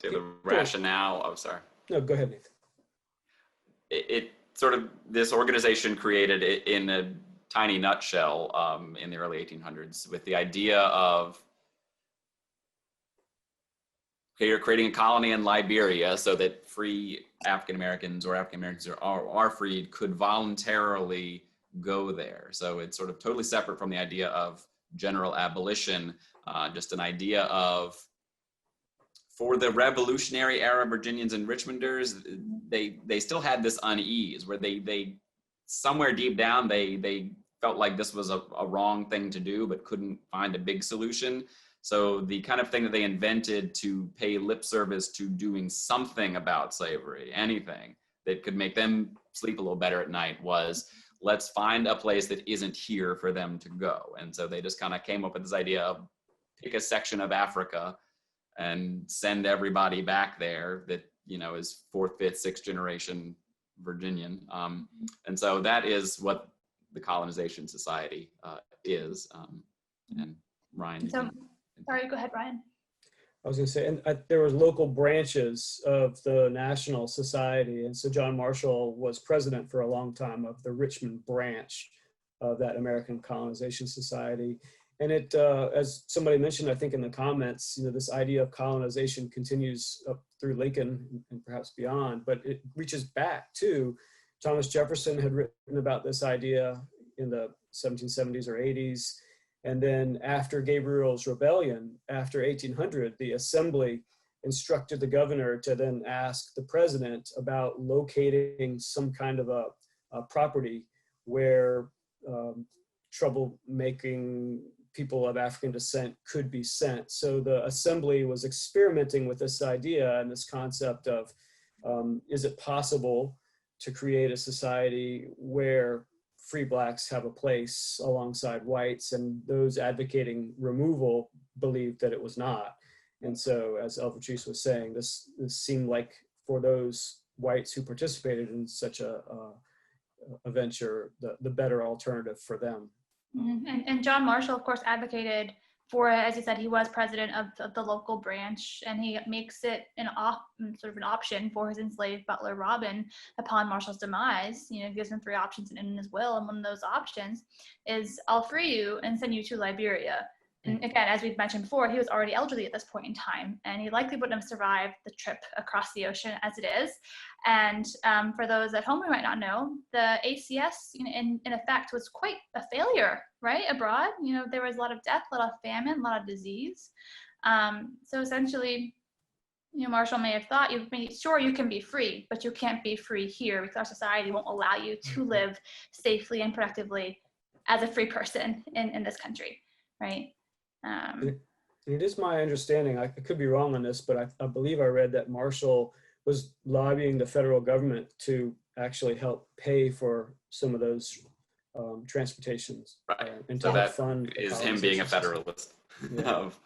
The rationale, oh, sorry. No, go ahead, Nathan. It sort of, this organization created it in a tiny nutshell in the early 1800s with the idea of, okay, you're creating a colony in Liberia so that free African Americans or African Americans are freed could voluntarily go there. So it's sort of totally separate from the idea of general abolition, just an idea of, for the Revolutionary era Virginians and Richmonders, they still had this unease where they somewhere deep down, they felt like this was a wrong thing to do, but couldn't find a big solution. So the kind of thing that they invented to pay lip service to doing something about slavery, anything that could make them sleep a little better at night, was, let's find a place that isn't here for them to go. And so they just kind of came up with this idea of pick a section of Africa and send everybody back there that, is 4th, 5th, 6th generation Virginian. And so that is what the colonization society is. And Ryan. Sorry, go ahead, Ryan. I was going to say, and there was local branches of the National Society, and so John Marshall was president for a long time of the Richmond branch of that American Colonization Society. And it, as somebody mentioned, I think in the comments, this idea of colonization continues up through Lincoln and perhaps beyond, but it reaches back to Thomas Jefferson had written about this idea in the 1770s or 80s. And then after Gabriel's Rebellion, after 1800, the Assembly instructed the governor to then ask the president about locating some kind of a property where troublemaking people of African descent could be sent. So the Assembly was experimenting with this idea and this concept of, is it possible to create a society where free Blacks have a place alongside whites, and those advocating removal believed that it was not. And so, as Elvatrice was saying, this seemed like, for those whites who participated in such a venture, the better alternative for them. Mm-hmm. And John Marshall, of course, advocated for, as you said, he was president of the local branch, and he makes it sort of an option for his enslaved butler Robin upon Marshall's demise. He gives him 3 options in his will, and one of those options is, I'll free you and send you to Liberia. And again, as we've mentioned before, he was already elderly at this point in time, and he likely wouldn't have survived the trip across the ocean as it is. And for those at home who might not know, the ACS, in effect, was quite a failure, right, abroad. There was a lot of death, a lot of famine, a lot of disease. So essentially, Marshall may have thought, sure, you can be free, but you can't be free here because our society won't allow you to live safely and productively as a free person in this country, right? It is my understanding, I could be wrong on this, but I believe I read that Marshall was lobbying the federal government to actually help pay for some of those transportations. Right. And so that fund is him being a federalist, yeah. of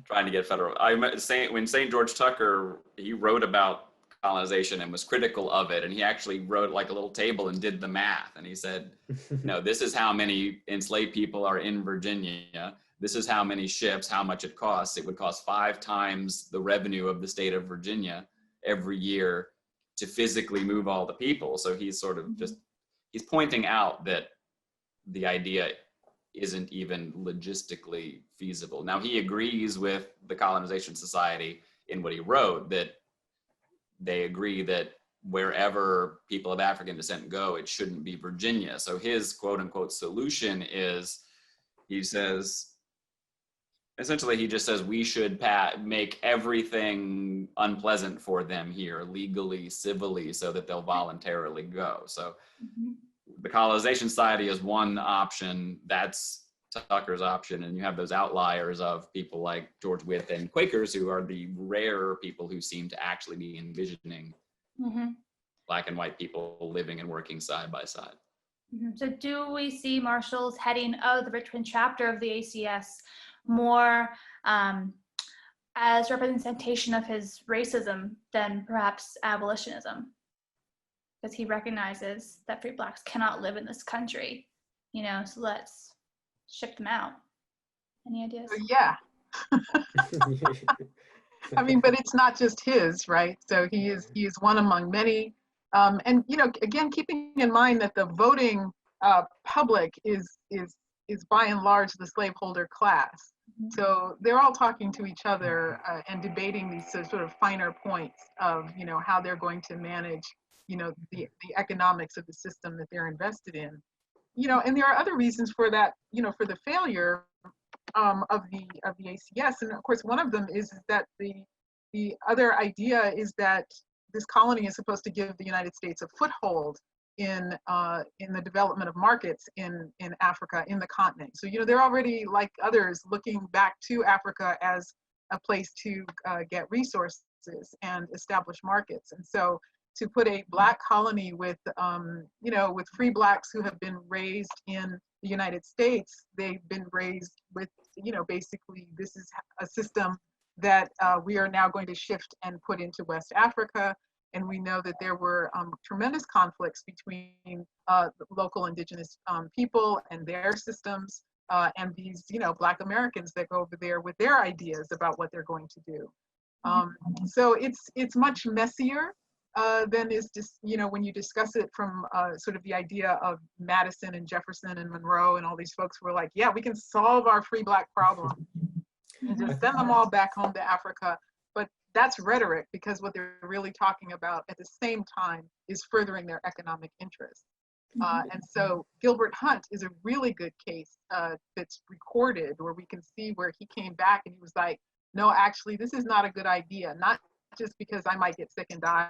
trying to get federal. When St. George Tucker, he wrote about colonization and was critical of it, and he actually wrote like a little table and did the math, and he said, no, this is how many enslaved people are in Virginia. This is how many ships, how much it costs. It would cost 5 times the revenue of the state of Virginia every year to physically move all the people. So he's sort of he's pointing out that the idea isn't even logistically feasible. Now, he agrees with the Colonization Society in what he wrote, that they agree that wherever people of African descent go, it shouldn't be Virginia. So his quote unquote solution is, he says, essentially, he just says we should make everything unpleasant for them here, legally, civilly, so that they'll voluntarily go. So the colonization society is one option. That's Tucker's option. And you have those outliers of people like George Wythe and Quakers, who are the rare people who seem to actually be envisioning Black and white people living and working side by side. So do we see Marshall's heading of the Richmond chapter of the ACS more as representation of his racism than perhaps abolitionism? Because he recognizes that free Blacks cannot live in this country, you know, so let's ship them out. Any ideas? Yeah. I mean, but it's not just his, right? So he is one among many. And, you know, again, keeping in mind that the voting public is by and large the slaveholder class. So they're all talking to each other and debating these sort of finer points of, you know, how they're going to manage, you know, the economics of the system that they're invested in. You know, and there are other reasons for that, you know, for the failure of the ACS. And of course, one of them is that the other idea is that this colony is supposed to give the United States a foothold in the development of markets in Africa, in the continent. So, you know, they're already, like others, looking back to Africa as a place to get resources and establish markets. And so to put a Black colony with, you know, with free Blacks who have been raised in the United States, they've been raised with, you know, basically this is a system that we are now going to shift and put into West Africa. And we know that there were tremendous conflicts between local indigenous people and their systems and these, you know, Black Americans that go over there with their ideas about what they're going to do. So it's much messier than is just, you know, when you discuss it from sort of the idea of Madison and Jefferson and Monroe and all these folks who were like, yeah, we can solve our free Black problem and just send them all back home to Africa. But that's rhetoric, because what they're really talking about at the same time is furthering their economic interests. And so Gilbert Hunt is a really good case that's recorded, where we can see where he came back and he was like, no, actually, this is not a good idea. Not just because I might get sick and die.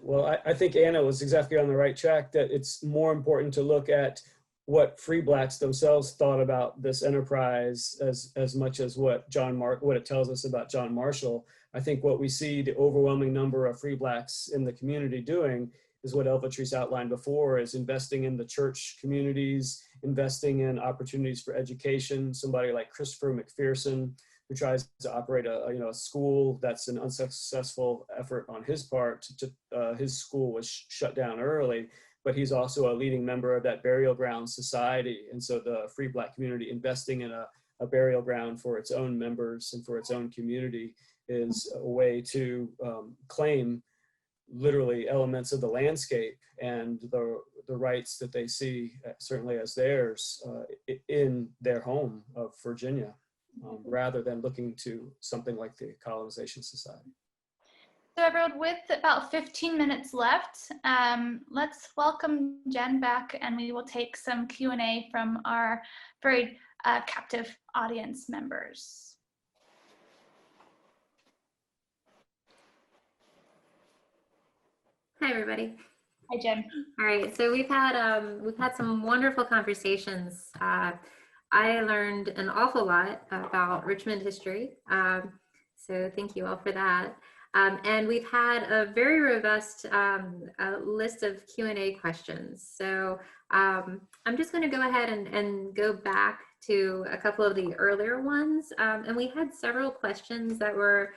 Well, I think Anna was exactly on the right track, that it's more important to look at what free Blacks themselves thought about this enterprise as much as what it tells us about John Marshall. I think what we see the overwhelming number of free Blacks in the community doing is what Elvatrice outlined before, is investing in the church communities, investing in opportunities for education. Somebody like Christopher McPherson, who tries to operate a school that's an unsuccessful effort on his part. His school was shut down early, but he's also a leading member of that burial ground society. And so the free Black community investing in a burial ground for its own members and for its own community is a way to claim literally elements of the landscape and the rights that they see certainly as theirs in their home of Virginia. Rather than looking to something like the Colonization Society. So everyone, with about 15 minutes left, let's welcome Jen back, and we will take some Q&A from our very captive audience members. Hi, everybody. Hi, Jen. All right, so we've had some wonderful conversations. I learned an awful lot about Richmond history, so thank you all for that. And we've had a very robust list of Q&A questions. So I'm just going to go ahead and go back to a couple of the earlier ones. And we had several questions that were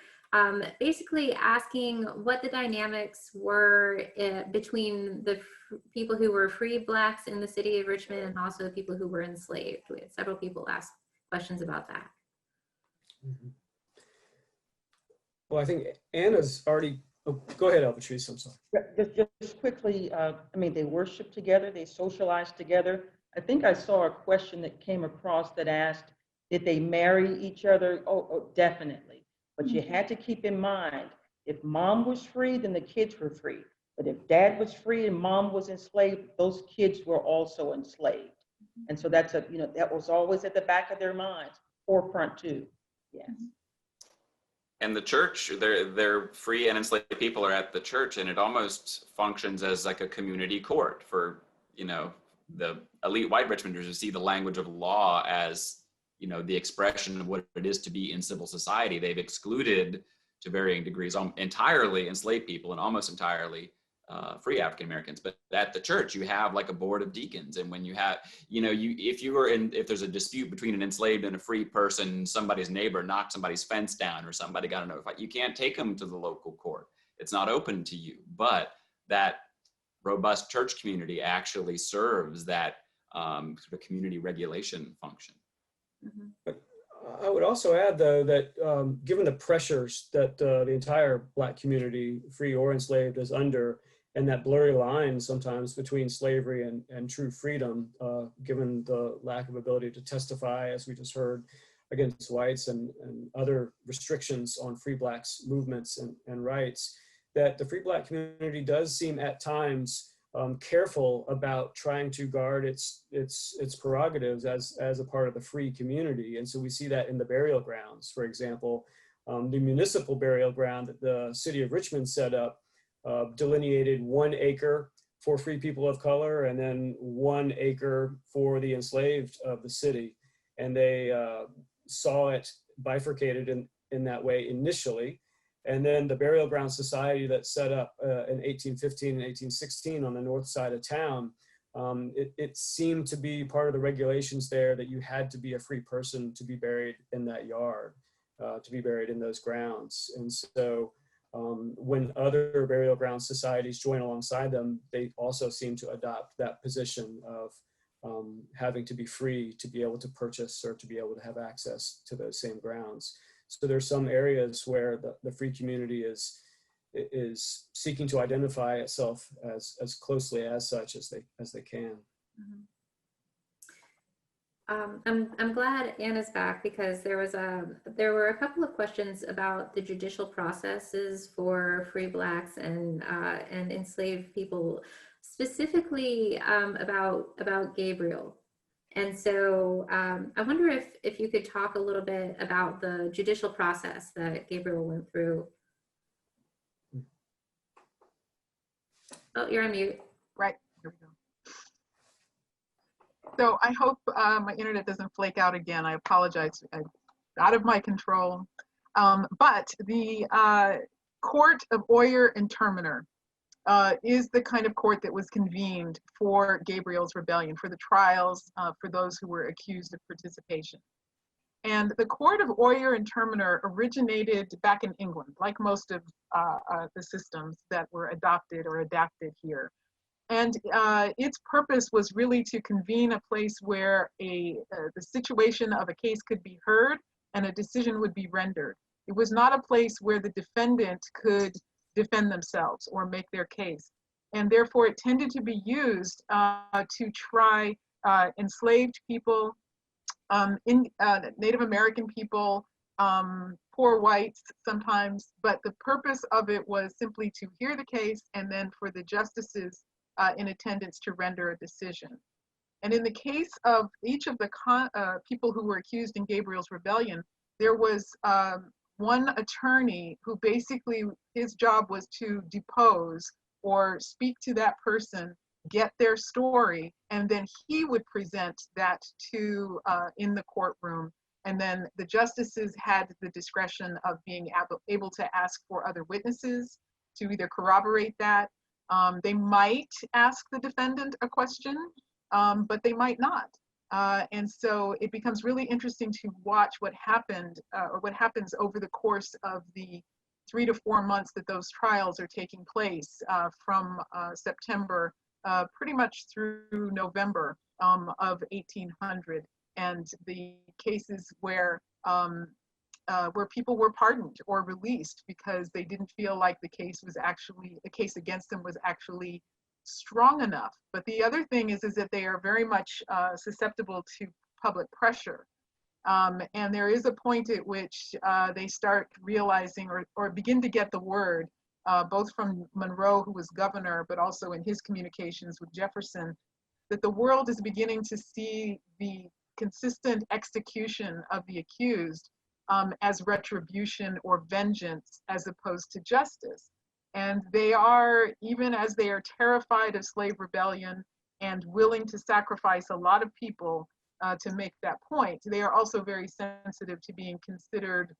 basically asking what the dynamics were between the people who were free Blacks in the city of Richmond and also people who were enslaved. We had several people ask questions about that. Well, I think Anna's already, go ahead, Elvatrice, I'm sorry. Just quickly, I mean, they worshiped together, they socialized together. I think I saw a question that came across that asked, did they marry each other? Oh, definitely. But you had to keep in mind, if mom was free, then the kids were free. But if dad was free and mom was enslaved, those kids were also enslaved. And so that's that was always at the back of their minds, forefront too. Yes. And the church, they're free and enslaved people are at the church, and it almost functions as like a community court for, the elite white Richmonders who see the language of law as, the expression of what it is to be in civil society. They've excluded, to varying degrees, entirely enslaved people and almost entirely free African Americans. But at the church, you have like a board of deacons, and when you have, if there's a dispute between an enslaved and a free person, somebody's neighbor knocked somebody's fence down, or somebody got into a fight, you can't take them to the local court. It's not open to you. But that robust church community actually serves that sort of community regulation function. Mhm. But I would also add, though, that given the pressures that the entire Black community, free or enslaved, is under, and that blurry line sometimes between slavery and true freedom, given the lack of ability to testify, as we just heard, against whites and other restrictions on free Blacks' movements and rights, that the free Black community does seem at times careful about trying to guard its prerogatives as a part of the free community. And so we see that in the burial grounds, for example. The municipal burial ground that the city of Richmond set up delineated 1 acre for free people of color and then 1 acre for the enslaved of the city. And they saw it bifurcated in that way initially. And then the Burial Ground Society that set up in 1815 and 1816 on the north side of town, it seemed to be part of the regulations there that you had to be a free person to be buried in that yard, to be buried in those grounds. And so when other burial ground societies join alongside them, they also seem to adopt that position of having to be free to be able to purchase or to be able to have access to those same grounds. So there's some areas where the free community is seeking to identify itself as closely as such as they can. I'm glad Anna's back, because there were a couple of questions about the judicial processes for free Blacks and enslaved people, specifically about Gabriel. And so I wonder if you could talk a little bit about the judicial process that Gabriel went through. Oh, you're on mute. Right, here we go. So I hope my internet doesn't flake out again. I apologize, out of my control. But the Court of Oyer and Terminer is the kind of court that was convened for Gabriel's rebellion, for the trials, for those who were accused of participation. And the Court of Oyer and Terminer originated back in England, like most of the systems that were adopted or adapted here. And its purpose was really to convene a place where the situation of a case could be heard and a decision would be rendered. It was not a place where the defendant could defend themselves or make their case. And therefore it tended to be used to try enslaved people, Native American people, poor whites sometimes, but the purpose of it was simply to hear the case and then for the justices in attendance to render a decision. And in the case of each of the people who were accused in Gabriel's rebellion, there was one attorney who basically, his job was to depose or speak to that person, get their story, and then he would present that to in the courtroom. And then the justices had the discretion of being able to ask for other witnesses to either corroborate that. They might ask the defendant a question, but they might not. And so it becomes really interesting to watch what happened or what happens over the course of the 3 to 4 months that those trials are taking place from September pretty much through November of 1800, and the cases where people were pardoned or released because they didn't feel like the case against them was actually strong enough. But the other thing is that they are very much susceptible to public pressure. And there is a point at which they start realizing or begin to get the word, both from Monroe, who was governor, but also in his communications with Jefferson, that the world is beginning to see the consistent execution of the accused as retribution or vengeance as opposed to justice. And they are, even as they are terrified of slave rebellion and willing to sacrifice a lot of people to make that point, they are also very sensitive to being considered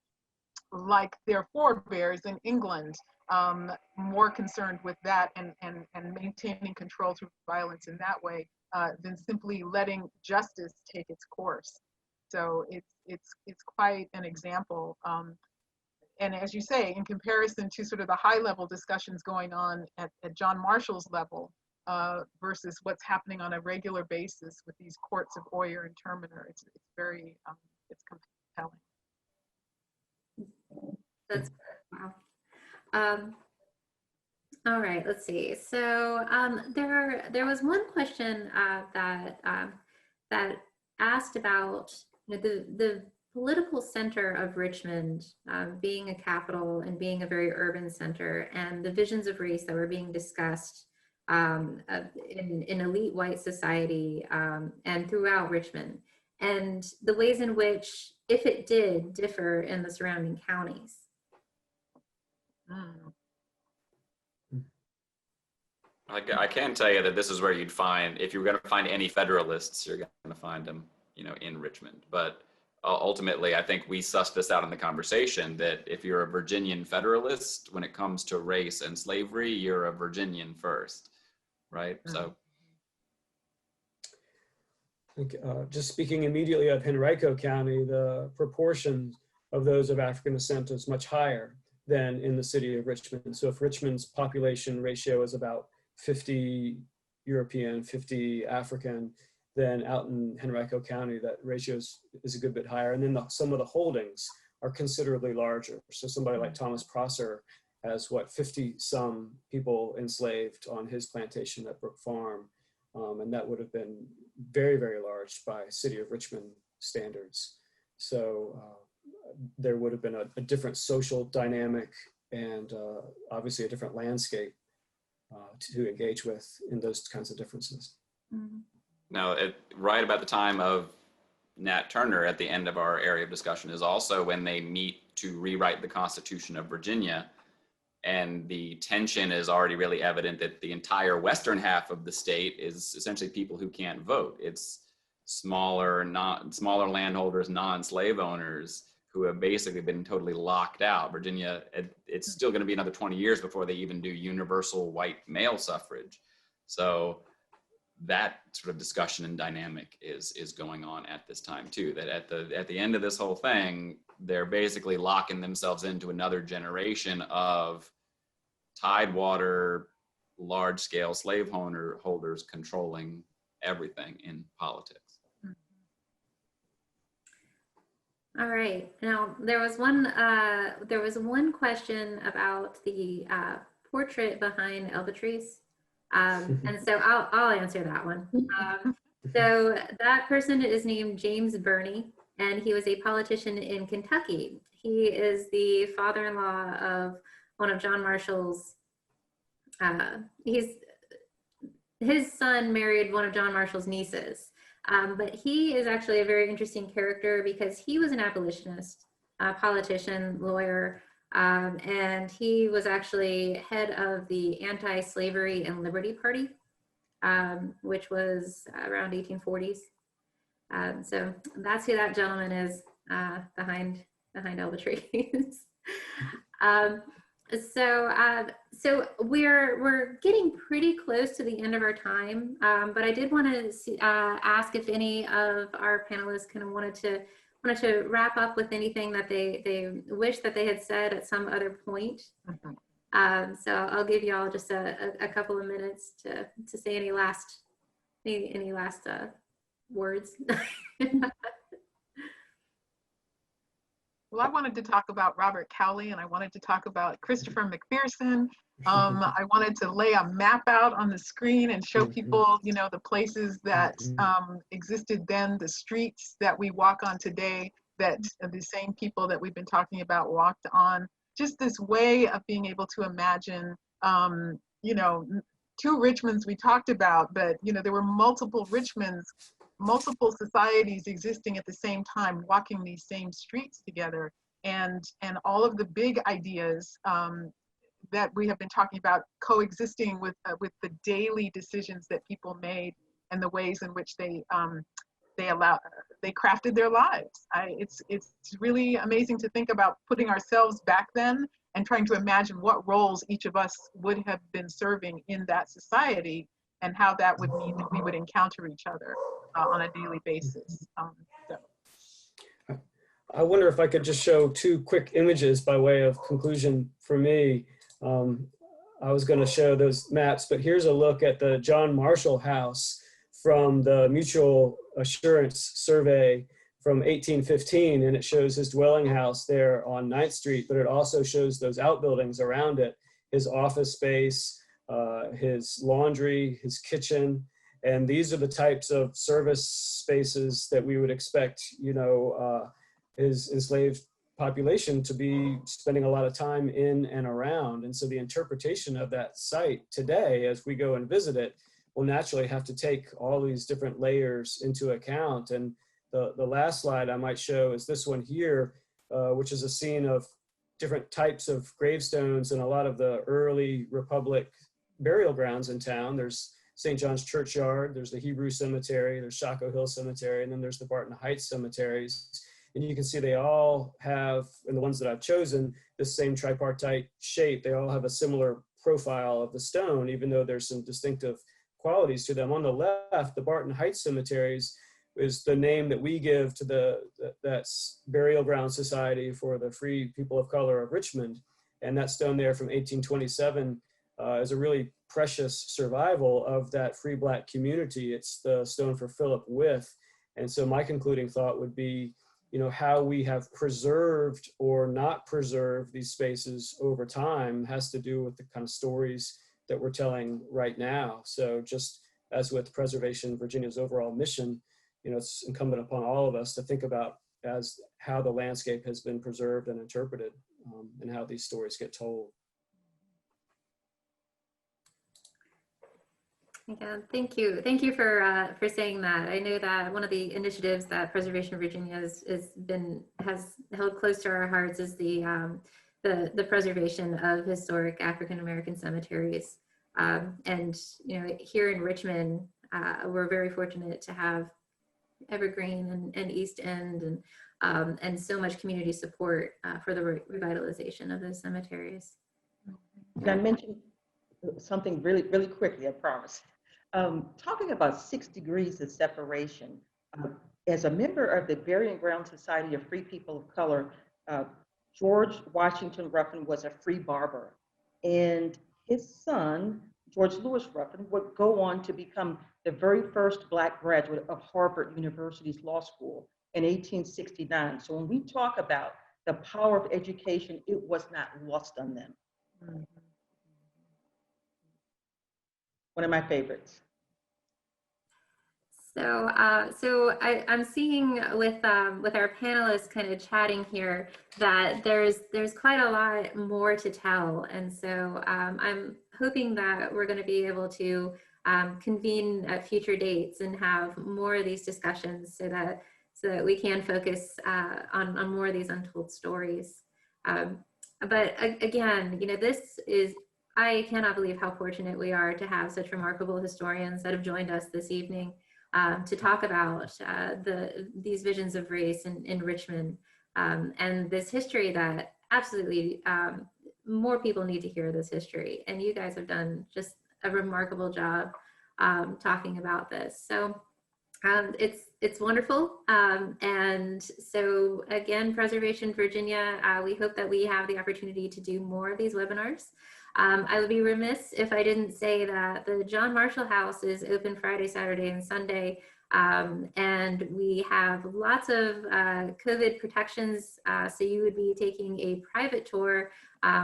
like their forebears in England, more concerned with that and maintaining control through violence in that way than simply letting justice take its course. So it's quite an example. And as you say, in comparison to sort of the high level discussions going on at John Marshall's level versus what's happening on a regular basis with these courts of Oyer and Terminer, it's very, it's compelling. That's good. Wow. All right, let's see. So there was one question that asked about the political center of Richmond being a capital and being a very urban center, and the visions of race that were being discussed in elite white society and throughout Richmond, and the ways in which, if it did, differ in the surrounding counties. I can tell you that this is where you'd find, if you were going to find any Federalists, you're going to find them, in Richmond. But ultimately, I think we sussed this out in the conversation that if you're a Virginian Federalist, when it comes to race and slavery, you're a Virginian first, right? So. Just speaking immediately of Henrico County, the proportion of those of African descent is much higher than in the city of Richmond. So if Richmond's population ratio is about 50 European, 50 African, then out in Henrico County, that ratio is a good bit higher. And then some of the holdings are considerably larger. So somebody like Thomas Prosser has 50 some people enslaved on his plantation at Brook Farm. And that would have been very, very large by city of Richmond standards. So there would have been a different social dynamic and obviously a different landscape to engage with in those kinds of differences. Mm-hmm. Now, right about the time of Nat Turner at the end of our area of discussion is also when they meet to rewrite the Constitution of Virginia. And the tension is already really evident that the entire western half of the state is essentially people who can't vote. It's smaller landholders, non-slave owners who have basically been totally locked out. Virginia, it's still going to be another 20 years before they even do universal white male suffrage. So that sort of discussion and dynamic is going on at this time too. That at the end of this whole thing, they're basically locking themselves into another generation of tidewater, large-scale slave holders controlling everything in politics. All right. Now there was one question about the portrait behind Elvatrice, and so I'll answer that one. So that person is named James Burney, and he was a politician in Kentucky. He is the father-in-law of one of John Marshall's, his son married one of John Marshall's nieces. But he is actually a very interesting character because he was an abolitionist, politician, lawyer, and he was actually head of the Anti-Slavery and Liberty Party, which was around 1840s. So that's who that gentleman is behind Elvatrice. So we're getting pretty close to the end of our time, but I did want to ask if any of our panelists kind of wanted to wrap up with anything that they wish that they had said at some other point. So I'll give you all just a couple of minutes to say any last words. Well, I wanted to talk about Robert Cowley, and I wanted to talk about Christopher McPherson. I wanted to lay a map out on the screen and show people, you know, the places that existed then, the streets that we walk on today, that the same people that we've been talking about walked on. Just this way of being able to imagine, you know, two Richmonds we talked about, but, you know, there were multiple Richmonds, multiple societies existing at the same time, walking these same streets together, and all of the big ideas that we have been talking about coexisting with the daily decisions that people made and the ways in which they crafted their lives. It's really amazing to think about putting ourselves back then and trying to imagine what roles each of us would have been serving in that society, and how that would mean that we would encounter each other on a daily basis. I wonder if I could just show two quick images by way of conclusion for me. I was going to show those maps, but here's a look at the John Marshall House from the Mutual Assurance Survey from 1815, and it shows his dwelling house there on 9th Street, but it also shows those outbuildings around it, his office space, his laundry, his kitchen, and these are the types of service spaces that we would expect, you know, his enslaved population to be spending a lot of time in and around. And so the interpretation of that site today, as we go and visit it, will naturally have to take all these different layers into account. And the last slide I might show is this one here, which is a scene of different types of gravestones in a lot of the early Republic burial grounds in town. There's St. John's Churchyard, there's the Hebrew Cemetery, there's Shockoe Hill Cemetery, and then there's the Barton Heights Cemeteries. And you can see they all have, and the ones that I've chosen, this same tripartite shape. They all have a similar profile of the stone, even though there's some distinctive qualities to them. On the left, the Barton Heights Cemeteries is the name that we give to that's Burial Ground Society for the Free People of Color of Richmond. And that stone there from 1827 is a really precious survival of that free Black community. It's the stone for Philip With. And so my concluding thought would be, you know, how we have preserved or not preserved these spaces over time has to do with the kind of stories that we're telling right now. So just as with Preservation Virginia's overall mission, you know, it's incumbent upon all of us to think about as how the landscape has been preserved and interpreted, and how these stories get told. Yeah, thank you. Thank you for saying that. I know that one of the initiatives that Preservation Virginia has held close to our hearts is the preservation of historic African American cemeteries. And you know, here in Richmond, we're very fortunate to have Evergreen and East End and so much community support for the revitalization of those cemeteries. Can I mention something really, really quickly, I promise? Talking about 6 degrees of separation, as a member of the Burying Ground Society of Free People of Color, George Washington Ruffin was a free barber, and his son, George Lewis Ruffin, would go on to become the very first Black graduate of Harvard University's law school in 1869. So when we talk about the power of education, it was not lost on them. Mm-hmm. One of my favorites. So, I'm seeing with our panelists kind of chatting here that there's quite a lot more to tell, and so I'm hoping that we're going to be able to convene at future dates and have more of these discussions so that we can focus on more of these untold stories. But again, you know, I cannot believe how fortunate we are to have such remarkable historians that have joined us this evening to talk about these visions of race in Richmond and this history that absolutely more people need to hear this history. And you guys have done just a remarkable job talking about this. So it's wonderful. And so again, Preservation Virginia, we hope that we have the opportunity to do more of these webinars. I would be remiss if I didn't say that the John Marshall House is open Friday, Saturday, and Sunday And we have lots of COVID protections, so you would be taking a private tour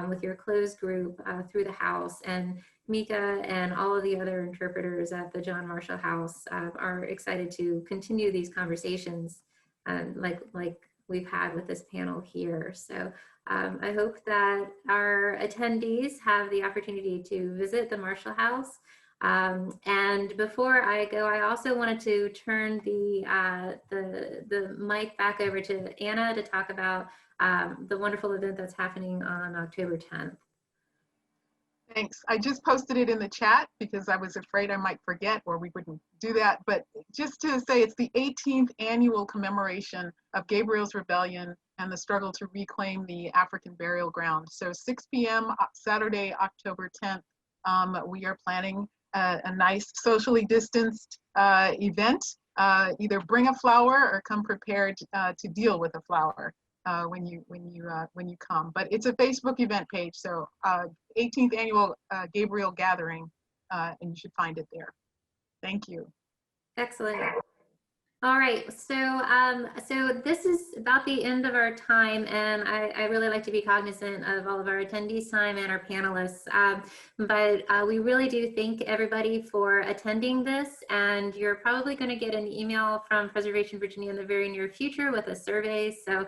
with your closed group through the house. And Meika and all of the other interpreters at the John Marshall House are excited to continue these conversations like we've had with this panel here. So I hope that our attendees have the opportunity to visit the Marshall House. And before I go, I also wanted to turn the mic back over to Anna to talk about the wonderful event that's happening on October 10th. Thanks. I just posted it in the chat because I was afraid I might forget or we wouldn't do that. But just to say, it's the 18th annual commemoration of Gabriel's Rebellion and the struggle to reclaim the African burial ground. So 6 p.m. Saturday, October 10th, we are planning a nice socially distanced event. Either bring a flower or come prepared to deal with a flower when you come. But it's a Facebook event page, so 18th annual Gabriel Gathering, and you should find it there. Thank you. Excellent. All right, so so this is about the end of our time, and I really like to be cognizant of all of our attendees' time and our panelists. But we really do thank everybody for attending this, and you're probably going to get an email from Preservation Virginia in the very near future with a survey. So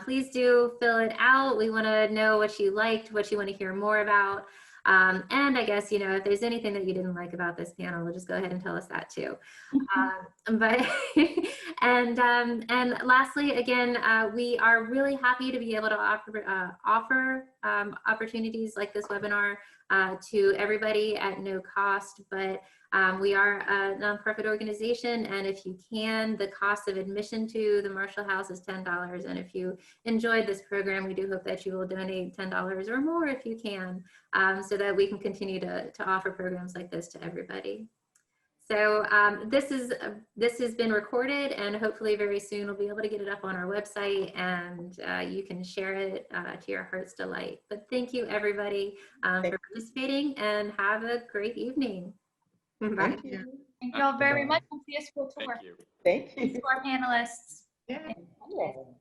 please do fill it out. We want to know what you liked, what you want to hear more about. And I guess, you know, if there's anything that you didn't like about this panel, just go ahead and tell us that too. And lastly, again, we are really happy to be able to offer opportunities like this webinar to everybody at no cost, but we are a nonprofit organization, and if you can, the cost of admission to the Marshall House is $10. And if you enjoyed this program, we do hope that you will donate $10 or more if you can, so that we can continue to offer programs like this to everybody. So this has been recorded, and hopefully very soon we'll be able to get it up on our website, and you can share it to your heart's delight. But thank you everybody for participating, and have a great evening. Bye. Thank you. Thank you all very much. We'll see you school tour. Thank you. Thank you. Thanks to our panelists. Yeah. You're welcome.